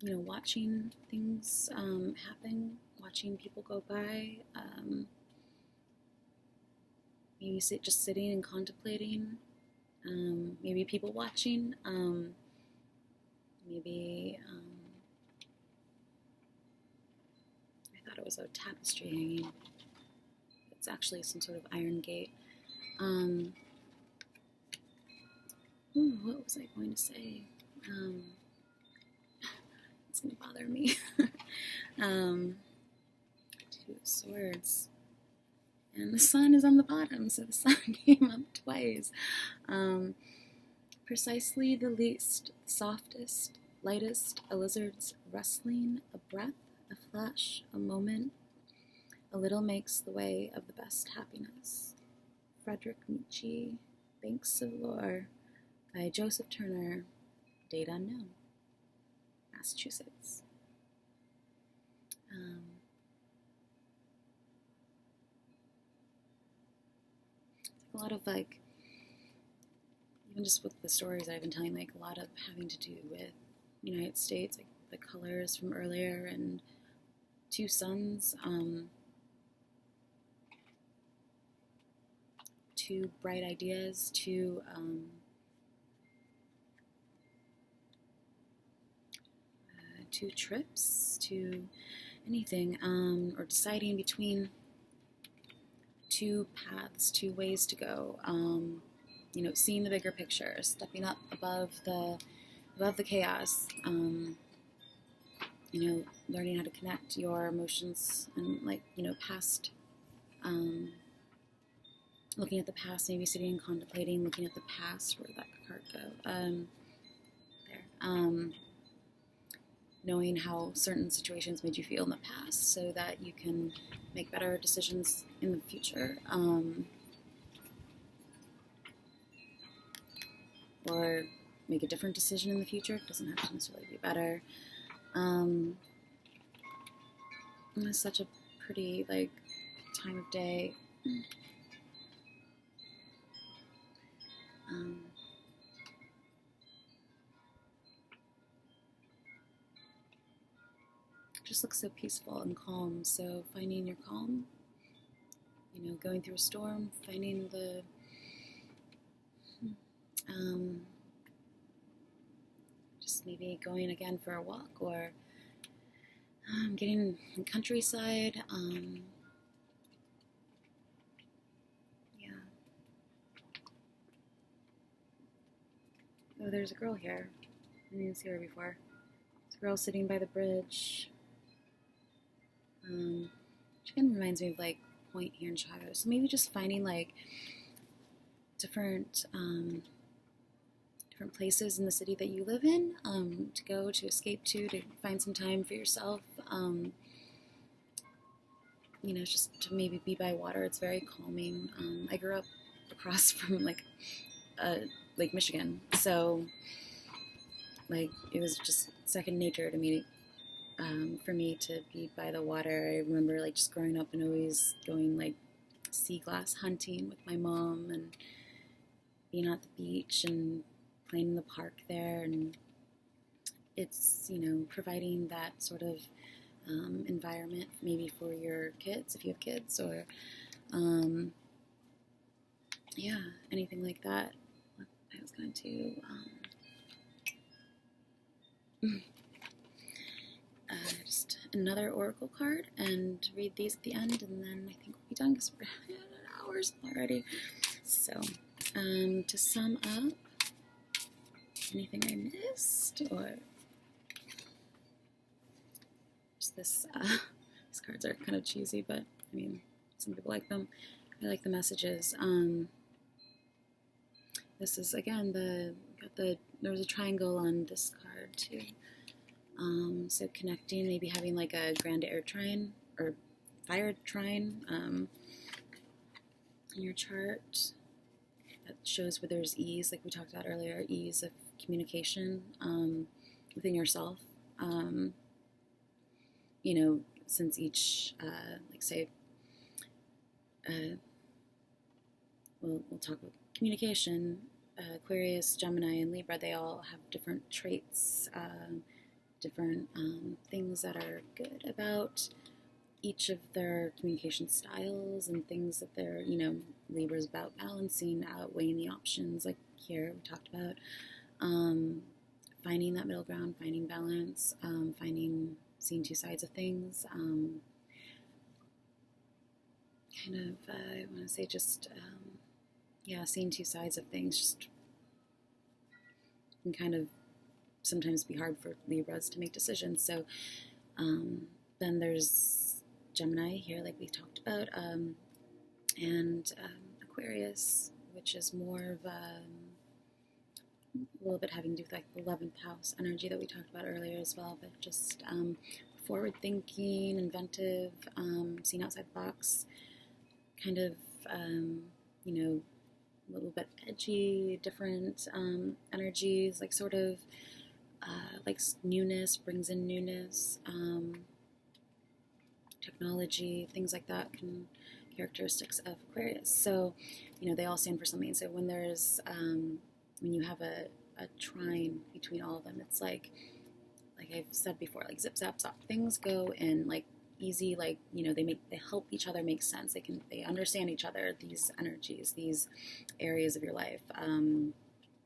watching things happen, watching people go by, maybe just sitting and contemplating, maybe people watching, maybe, I thought it was a tapestry hanging. It's actually some sort of iron gate. What was I going to say? It's going to bother me. 2 of Swords. And the sun is on the bottom, so the sun came up twice. Precisely the least, the softest, lightest, a lizard's rustling, a breath, a flash, a moment, a little makes the way of the best happiness. Friedrich Nietzsche, Banks of Lore, by Joseph Turner, date unknown, Massachusetts. A lot of like, even just with the stories I've been telling, like a lot of having to do with United States, like the colors from earlier and 2 suns, 2 bright ideas, 2 2 trips, to anything, or deciding between 2 paths, 2 ways to go, seeing the bigger picture, stepping up above the chaos, learning how to connect your emotions and past, looking at the past, maybe sitting and contemplating, looking at the past, where that card go, knowing how certain situations made you feel in the past so that you can make better decisions in the future. Or make a different decision in the future. It doesn't have to necessarily be better. It's such a pretty, like, time of day. Just looks so peaceful and calm. So finding your calm, going through a storm, finding the just maybe going again for a walk, or getting in countryside. Yeah. Oh, there's a girl here. I didn't see her before. There's a girl sitting by the bridge. She kind of reminds me of like Point here in Chicago. So maybe just finding like different places in the city that you live in to go, to escape to find some time for yourself. Just to maybe be by water. It's very calming. I grew up across from Lake Michigan, so like it was just second nature to me. For me to be by the water. I remember like just growing up and always going like sea glass hunting with my mom and being at the beach and playing in the park there, and it's providing that sort of environment maybe for your kids if you have kids, or anything like that. I was going to just another oracle card and read these at the end, and then I think we'll be done because we're at hours already. So, to sum up, anything I missed, or just this, these cards are kind of cheesy, but I mean, some people like them. I like the messages. This is again there was a triangle on this card too. So connecting, maybe having like a grand air trine or fire trine in your chart that shows where there's ease, like we talked about earlier, ease of communication within yourself. Since each, we'll talk about communication. Aquarius, Gemini, and Libra, they all have different traits, different things that are good about each of their communication styles, and things that they're, Libra's about balancing out, weighing the options, like here we talked about, finding that middle ground, finding balance, seeing two sides of things, I want to say just, seeing two sides of things just can kind of sometimes be hard for Libras to make decisions. So then there's Gemini here, like we talked about, and Aquarius, which is more of a little bit having to do with like the 11th house energy that we talked about earlier as well, but just forward thinking, inventive, seeing outside the box, kind of, a little bit edgy, different energies, like sort of like newness, brings in newness, technology, things like that, characteristics of Aquarius. So, they all stand for something. So when there's, when you have a trine between all of them, it's like I've said before, like zip zap zap, things go in like easy, like, they help each other make sense. They understand each other, these energies, these areas of your life,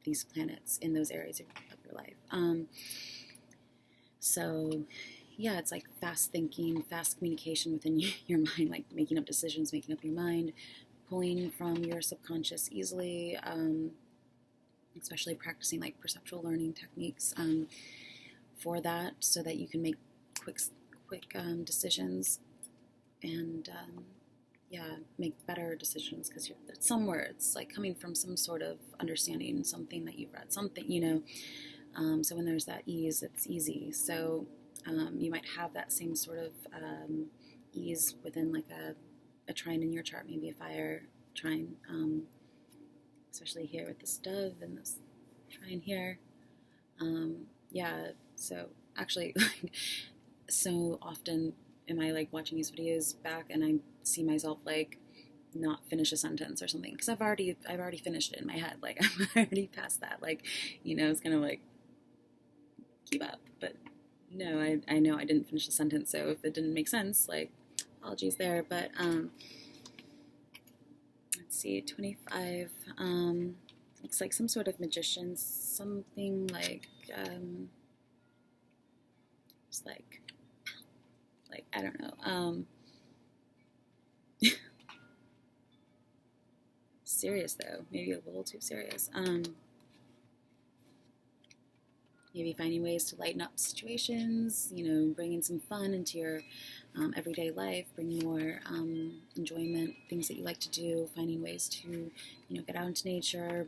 these planets in those areas of your life. So yeah, it's like fast thinking, fast communication within your mind, like making up decisions, making up your mind, pulling from your subconscious easily, especially practicing like perceptual learning techniques for that, so that you can make quick decisions and make better decisions, because it's somewhere, it's like coming from some sort of understanding, something that you've read, something, So when there's that ease, it's easy. So you might have that same sort of ease within like a trine in your chart, maybe a fire trine, especially here with this dove and this trine here. Yeah, so actually, so often am I like watching these videos back and I see myself like not finish a sentence or something because I've already finished it in my head. Like I'm already past that. Like, it's kind of like keep up, but no, I know I didn't finish the sentence. So if it didn't make sense, like apologies there. But let's see, 25. Looks like some sort of magician, something like just like I don't know. Serious though, maybe a little too serious. Maybe finding ways to lighten up situations, bringing some fun into your everyday life, bring more enjoyment, things that you like to do, finding ways to, get out into nature,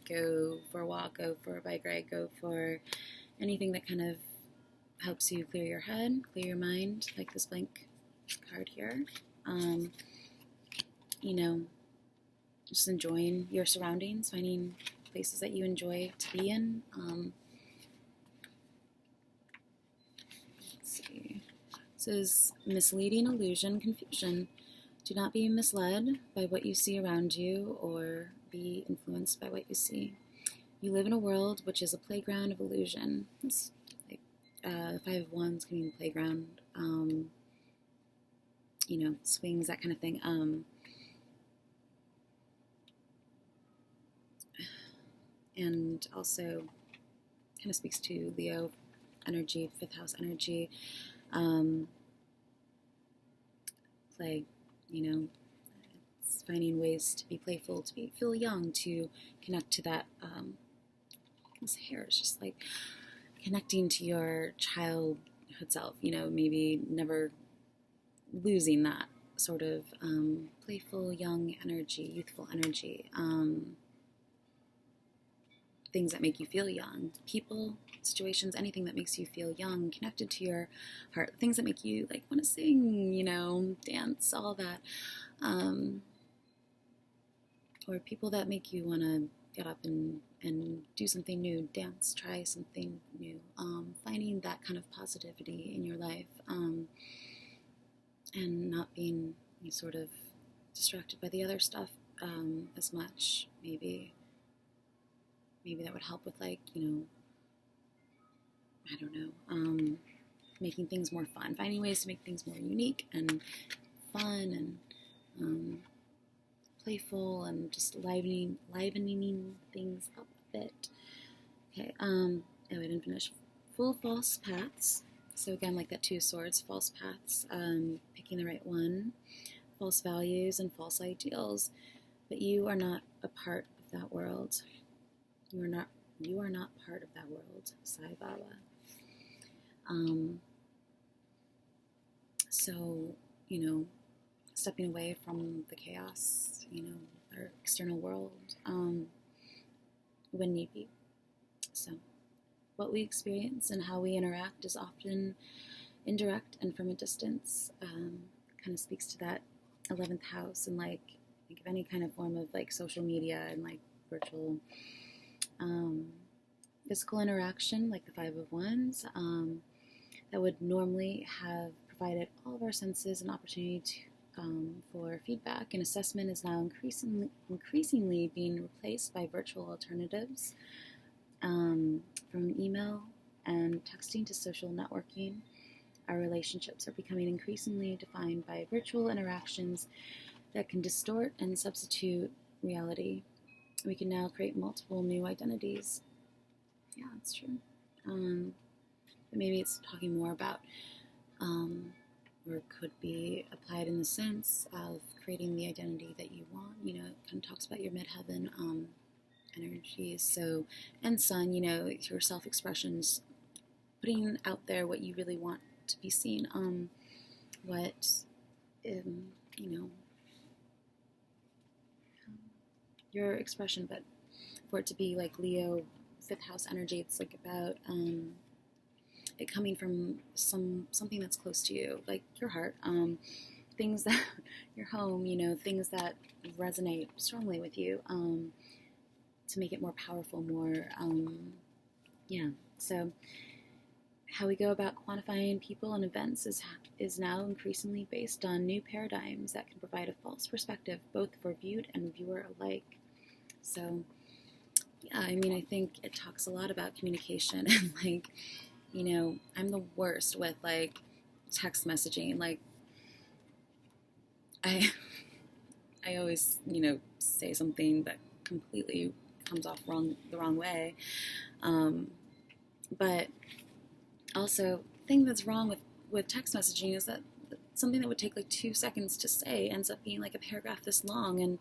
go for a walk, go for a bike ride, go for anything that kind of helps you clear your head, clear your mind, like this blank card here. Just enjoying your surroundings, finding places that you enjoy to be in. Let's see. This is misleading, illusion, confusion. Do not be misled by what you see around you or be influenced by what you see. You live in a world which is a playground of illusion. It's like 5 of Wands can mean playground, swings, that kind of thing. And also kind of speaks to Leo energy, 5th house energy. Play, it's finding ways to be playful, to feel young, to connect to that. This hair is just like connecting to your childhood self, maybe never losing that sort of playful, young energy, youthful energy. Things that make you feel young, people, situations, anything that makes you feel young, connected to your heart, things that make you like want to sing, dance, all that, or people that make you want to get up and do something new, dance, try something new, finding that kind of positivity in your life, and not being sort of distracted by the other stuff as much. Maybe that would help with I don't know, making things more fun, finding ways to make things more unique and fun and playful and just livening things up a bit. Okay, I didn't finish. Full false paths. So again, like that 2 of Swords, false paths, picking the right one, false values and false ideals. But you are not a part of that world. You are not part of that world, Sai Baba. So, stepping away from the chaos, our external world, when need be. So, what we experience and how we interact is often indirect and from a distance. Kind of speaks to that 11th house and think of any kind of form of social media and virtual physical interaction, like the 5 of Wands, that would normally have provided all of our senses an opportunity for feedback and assessment is now increasingly being replaced by virtual alternatives, from email and texting to social networking. Our relationships are becoming increasingly defined by virtual interactions that can distort and substitute reality. We can now create multiple new identities. Yeah, that's true. But maybe it's talking more about, or could be applied in the sense of creating the identity that you want. It kind of talks about your midheaven energies. So, and Sun, your self-expressions, putting out there what you really want to be seen. Your expression, but for it to be like Leo fifth house energy. It's like about it coming from something that's close to you, like your heart, things that your home, things that resonate strongly with you, to make it more powerful, more So how we go about quantifying people and events is now increasingly based on new paradigms that can provide a false perspective, both for viewed and viewer alike. So, yeah, I mean, I think it talks a lot about communication and, like, I'm the worst with, like, text messaging. Like, I always, say something that completely comes off the wrong way. But also, the thing that's wrong with text messaging is that something that would take like 2 seconds to say ends up being like a paragraph this long, and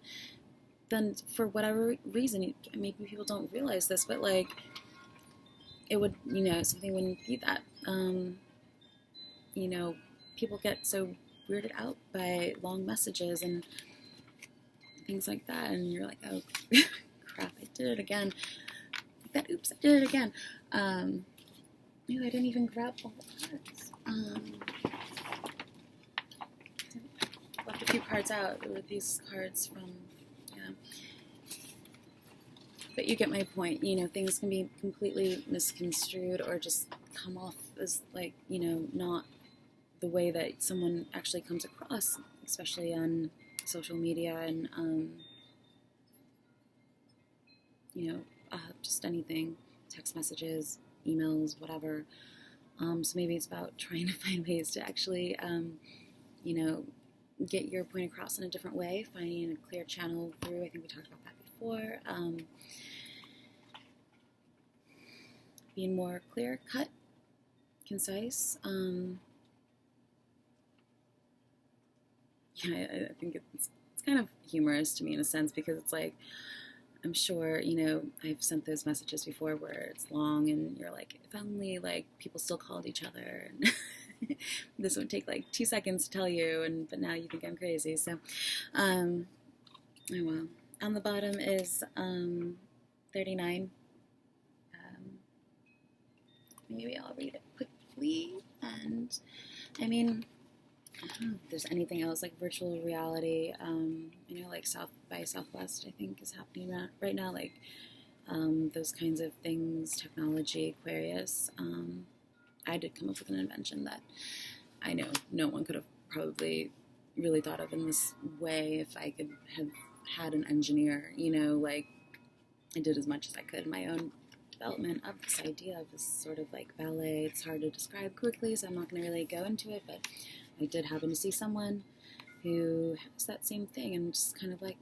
then for whatever reason, maybe people don't realize this, but like it would, something wouldn't be that. People get so weirded out by long messages and things like that, and you're like, oh crap, I did it again. Oops, I did it again. I didn't even grab all the cards. Left a few cards out. There were these cards from, But you get my point. Things can be completely misconstrued or just come off as like, not the way that someone actually comes across, especially on social media and, just anything, text messages, emails, whatever. So maybe it's about trying to find ways to actually, get your point across in a different way, finding a clear channel through. I think we talked about that before. Being more clear cut, concise. I think it's kind of humorous to me in a sense, because it's like, I'm sure, I've sent those messages before where it's long and you're like, if only like people still called each other, and this would take like 2 seconds to tell you, but now you think I'm crazy. So, oh well. On the bottom is 39. Maybe I'll read it quickly. And I mean, I don't know if there's anything else like virtual reality. Like South by Southwest, I think, is happening right now. Like those kinds of things, technology, Aquarius. I did come up with an invention that I know no one could have probably really thought of in this way if I could have had an engineer. Like I did as much as I could in my own development of this idea of this sort of like ballet. It's hard to describe quickly, so I'm not going to really go into it, but I did happen to see someone who has that same thing, and just kind of like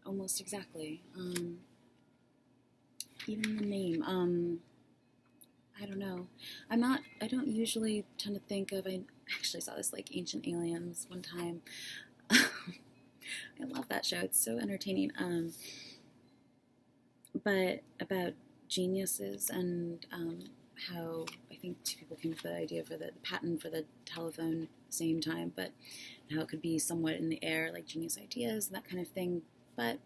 almost exactly. Even the name, I don't know. I don't usually tend to think of, I actually saw this like Ancient Aliens one time. I love that show. It's so entertaining. But about geniuses and how I think two people came up with the idea for the patent for the telephone at the same time, but how it could be somewhat in the air, like genius ideas and that kind of thing. But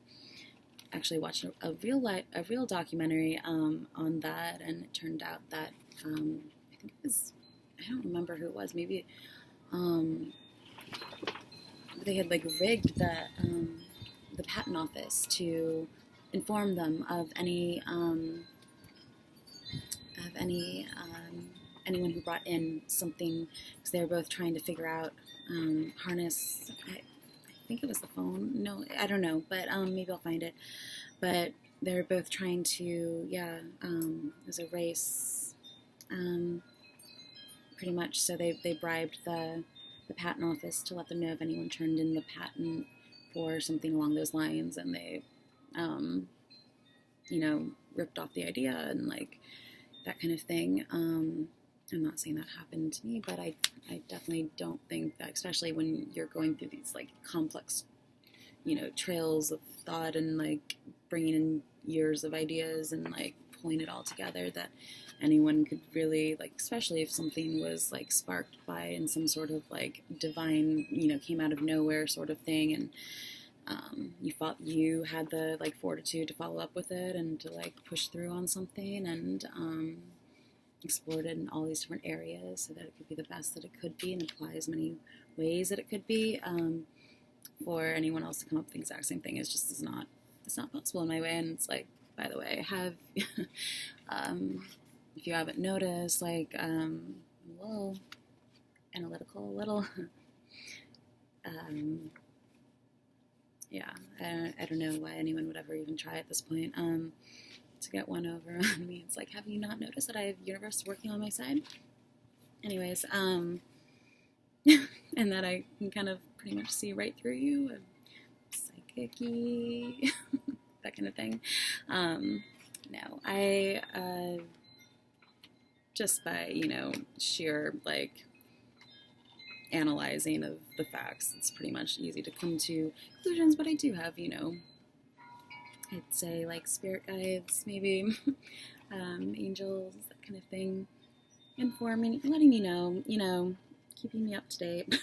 actually watched a real documentary on that, and it turned out that I think it was, I don't remember who it was, maybe they had like rigged the patent office to inform them of anyone who brought in something, because they were both trying to figure out harness. I think it was the phone. No, I don't know, but maybe I'll find it. But they're both trying to, it was a race, pretty much. So they bribed the patent office to let them know if anyone turned in the patent for something along those lines, and they, ripped off the idea and like that kind of thing. I'm not saying that happened to me, but I definitely don't think that, especially when you're going through these like complex, trails of thought and like bringing in years of ideas and like pulling it all together, that anyone could really, like, especially if something was like sparked by in some sort of like divine, came out of nowhere sort of thing, and You felt you had the like fortitude to follow up with it and to like push through on something, and explored it in all these different areas so that it could be the best that it could be and apply as many ways that it could be. For anyone else to come up with the exact same thing is not, it's not possible in my way. And it's like, by the way, I have if you haven't noticed, like I'm a little analytical, a little yeah, I don't know why anyone would ever even try at this point to get one over on me. It's like, have you not noticed that I have universe working on my side? Anyways, and that I can kind of pretty much see right through you, psychic-y, that kind of thing. No, I just by, sheer like analyzing of the facts, it's pretty much easy to come to conclusions. But I do have, I'd say like spirit guides, maybe angels, that kind of thing, informing, letting me know, keeping me up to date.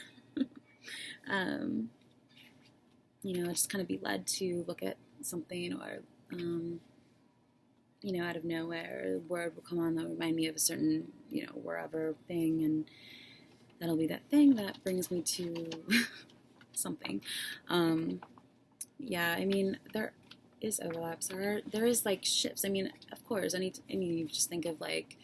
Just kind of be led to look at something, or out of nowhere, a word will come on that will remind me of a certain, wherever thing, and that'll be that thing that brings me to something. There is overlaps. There is like shifts. Of course, you just think of like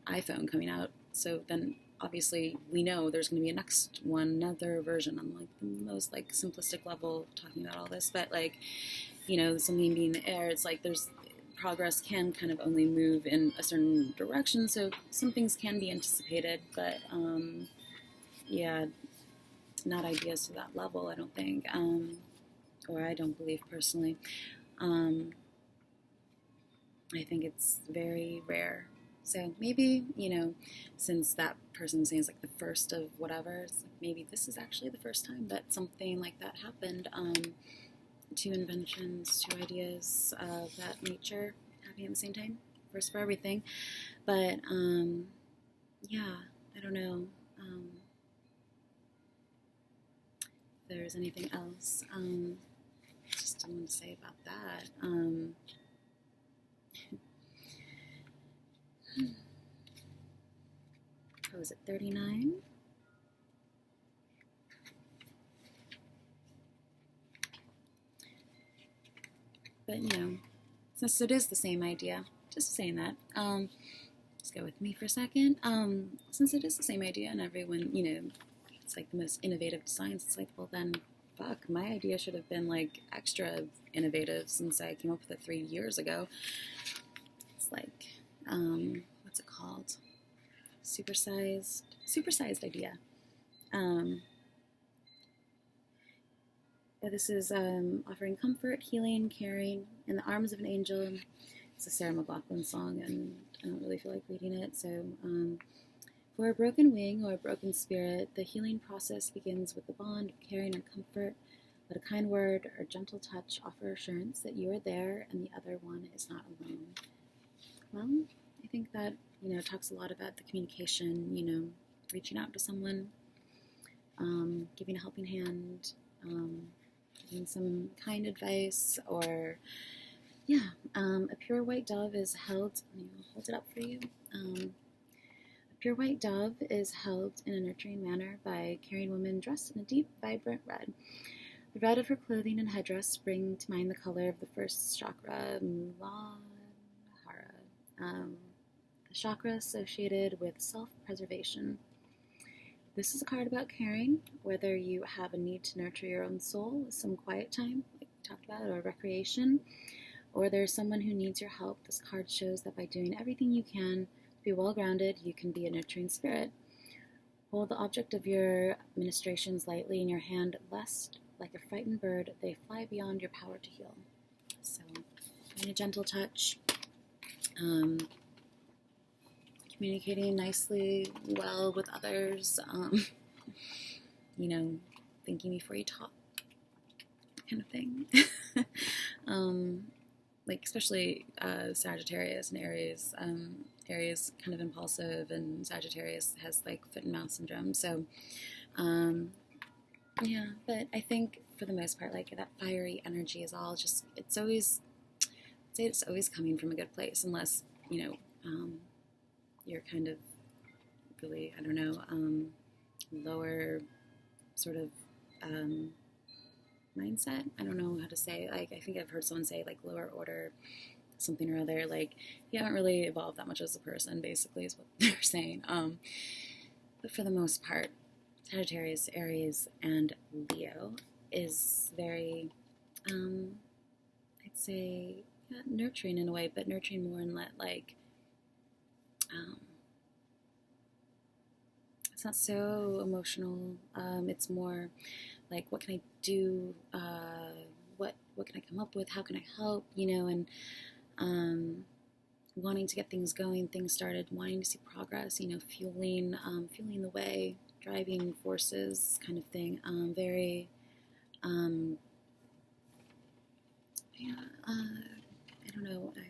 iPhone coming out. So then obviously we know there's going to be a next one, another version on like the most like simplistic level talking about all this. But like, something being in the air, it's like there's progress can kind of only move in a certain direction. So some things can be anticipated, but not ideas to that level, I don't think, or I don't believe personally. I think it's very rare. So maybe, since that person saying it's like the first of whatever, maybe this is actually the first time that something like that happened. Two inventions, two ideas of that nature happening at the same time. First for everything. But, I don't know. If there's anything else, just didn't want to say about that. What was it, 39? But, since it is the same idea, just saying that, just go with me for a second. Since it is the same idea and everyone, it's like the most innovative designs, it's like, well then, fuck, my idea should have been like extra innovative since I came up with it 3 years ago. It's like, what's it called? Supersized idea. This is offering comfort, healing, caring in the arms of an angel. It's a Sarah McLachlan song, and I don't really feel like reading it. So, for a broken wing or a broken spirit, the healing process begins with the bond of caring and comfort. Let a kind word or gentle touch offer assurance that you are there and the other one is not alone. Well, I think that, talks a lot about the communication, reaching out to someone, giving a helping hand, giving some kind advice, or, a pure white dove is held, I'll hold it up for you. A pure white dove is held in a nurturing manner by a caring woman dressed in a deep, vibrant red. The red of her clothing and headdress bring to mind the color of the first chakra, Muladhara, the chakra associated with self-preservation. This is a card about caring, whether you have a need to nurture your own soul with some quiet time, like we talked about, or recreation, or there's someone who needs your help. This card shows that by doing everything you can to be well-grounded, you can be a nurturing spirit. Hold the object of your ministrations lightly in your hand, lest, like a frightened bird, they fly beyond your power to heal. So, a gentle touch, communicating nicely, well with others, thinking before you talk, kind of thing. Especially Sagittarius and Aries. Aries kind of impulsive, and Sagittarius has like foot and mouth syndrome. So, but I think for the most part, like that fiery energy is all just, it's always, I'd say it's always coming from a good place, unless, you're kind of really, I don't know, lower sort of mindset. I don't know how to say, like, I think I've heard someone say, like, lower order something or other, like, you haven't really evolved that much as a person, basically, is what they're saying. But for the most part, Sagittarius, Aries, and Leo is very, I'd say, yeah, nurturing in a way, but nurturing more in that, like, it's not so emotional. It's more like, what can I do? What can I come up with? How can I help? And wanting to get things going, things started, wanting to see progress. Fueling the way, driving forces, kind of thing. Very, yeah. I don't know. I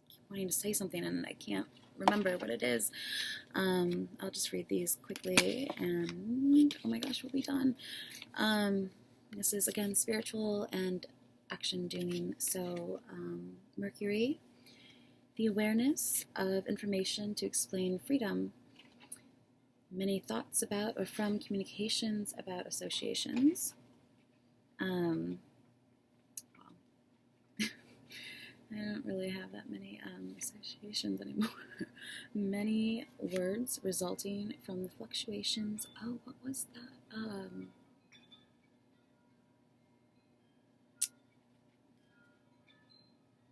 keep wanting to say something and I can't remember what it is. I'll just read these quickly, and oh my gosh, we'll be done. This is again spiritual and action doing. So Mercury, the awareness of information to explain freedom. Many thoughts about or from communications about associations. I don't really have that many associations anymore. Many words resulting from the fluctuations. Oh, what was that?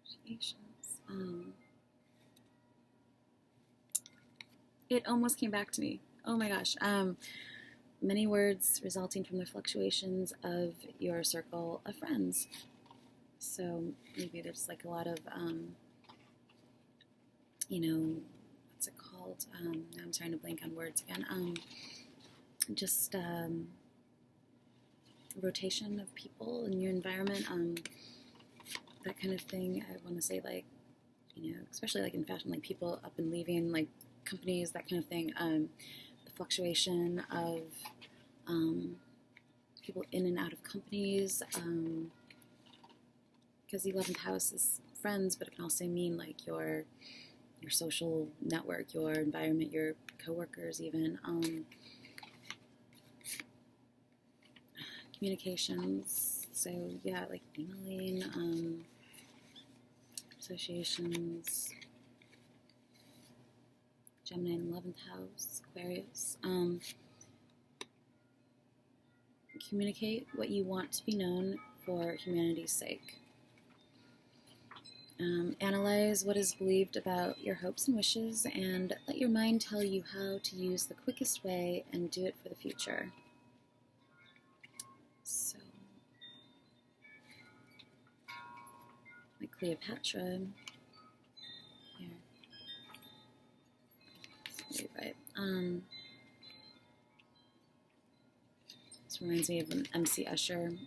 Associations. It almost came back to me. Oh my gosh. Many words resulting from the fluctuations of your circle of friends. So maybe there's like a lot of, what's it called? Now I'm starting to blank on words again. Just rotation of people in your environment, that kind of thing. I want to say, like, especially like in fashion, like people up and leaving, like companies, that kind of thing. The fluctuation of people in and out of companies. Because the 11th house is friends, but it can also mean like your social network, your environment, your coworkers, even communications. So yeah, like emailing, associations, Gemini in 11th house, Aquarius. Communicate what you want to be known for humanity's sake. Analyze what is believed about your hopes and wishes, and let your mind tell you how to use the quickest way and do it for the future. So, like Cleopatra. Here. Right. This reminds me of an MC Escher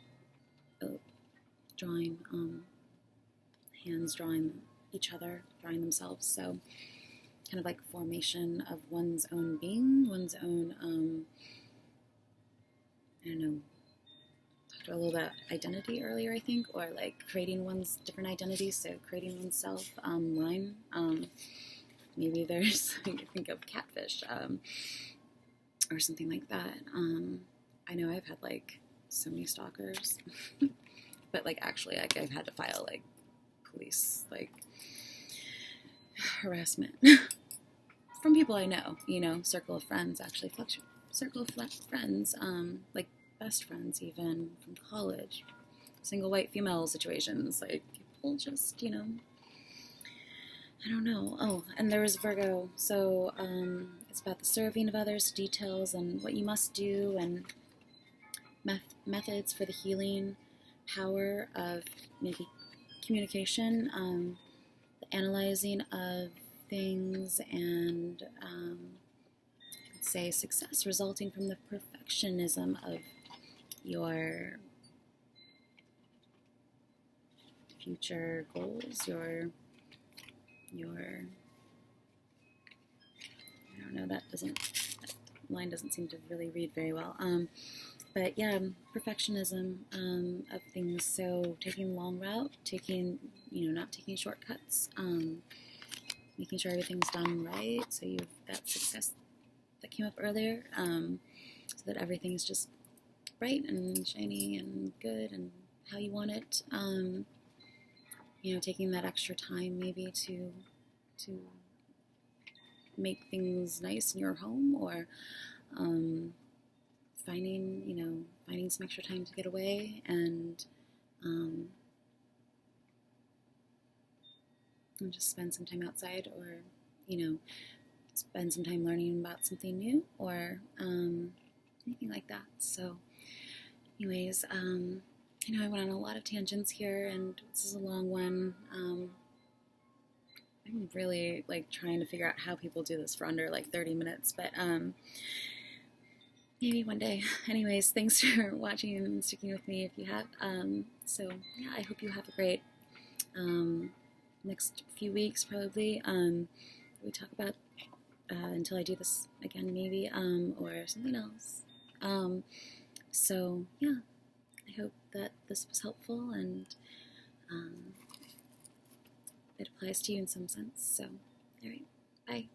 drawing. Hands drawing each other, drawing themselves. So kind of like formation of one's own being, one's own, I don't know, talked a little about identity earlier, I think, or like creating one's different identities, so creating oneself line. Maybe there's, I think of catfish, or something like that. I know I've had like so many stalkers, but like actually like I've had to file like police, like, harassment from people I know, circle of friends, actually, circle of friends, like best friends even from college, single white female situations, like people just, I don't know. Oh, and there was Virgo, so it's about the serving of others, details, and what you must do, and methods for the healing power of maybe communication, the analyzing of things, and let's say success resulting from the perfectionism of your future goals, your I don't know, that line doesn't seem to really read very well. But yeah, perfectionism of things. So taking the long route, not taking shortcuts, making sure everything's done right. So you've that success that came up earlier, so that everything's just bright and shiny and good and how you want it. Taking that extra time maybe to make things nice in your home, or finding some extra time to get away and just spend some time outside, or spend some time learning about something new, or anything like that. So anyways, I went on a lot of tangents here, and this is a long one. I'm really trying to figure out how people do this for under 30 minutes, but maybe one day. Anyways, thanks for watching and sticking with me if you have. So yeah, I hope you have a great next few weeks, probably. We talk about until I do this again, maybe, or something else. So yeah, I hope that this was helpful and it applies to you in some sense. So, all right, bye.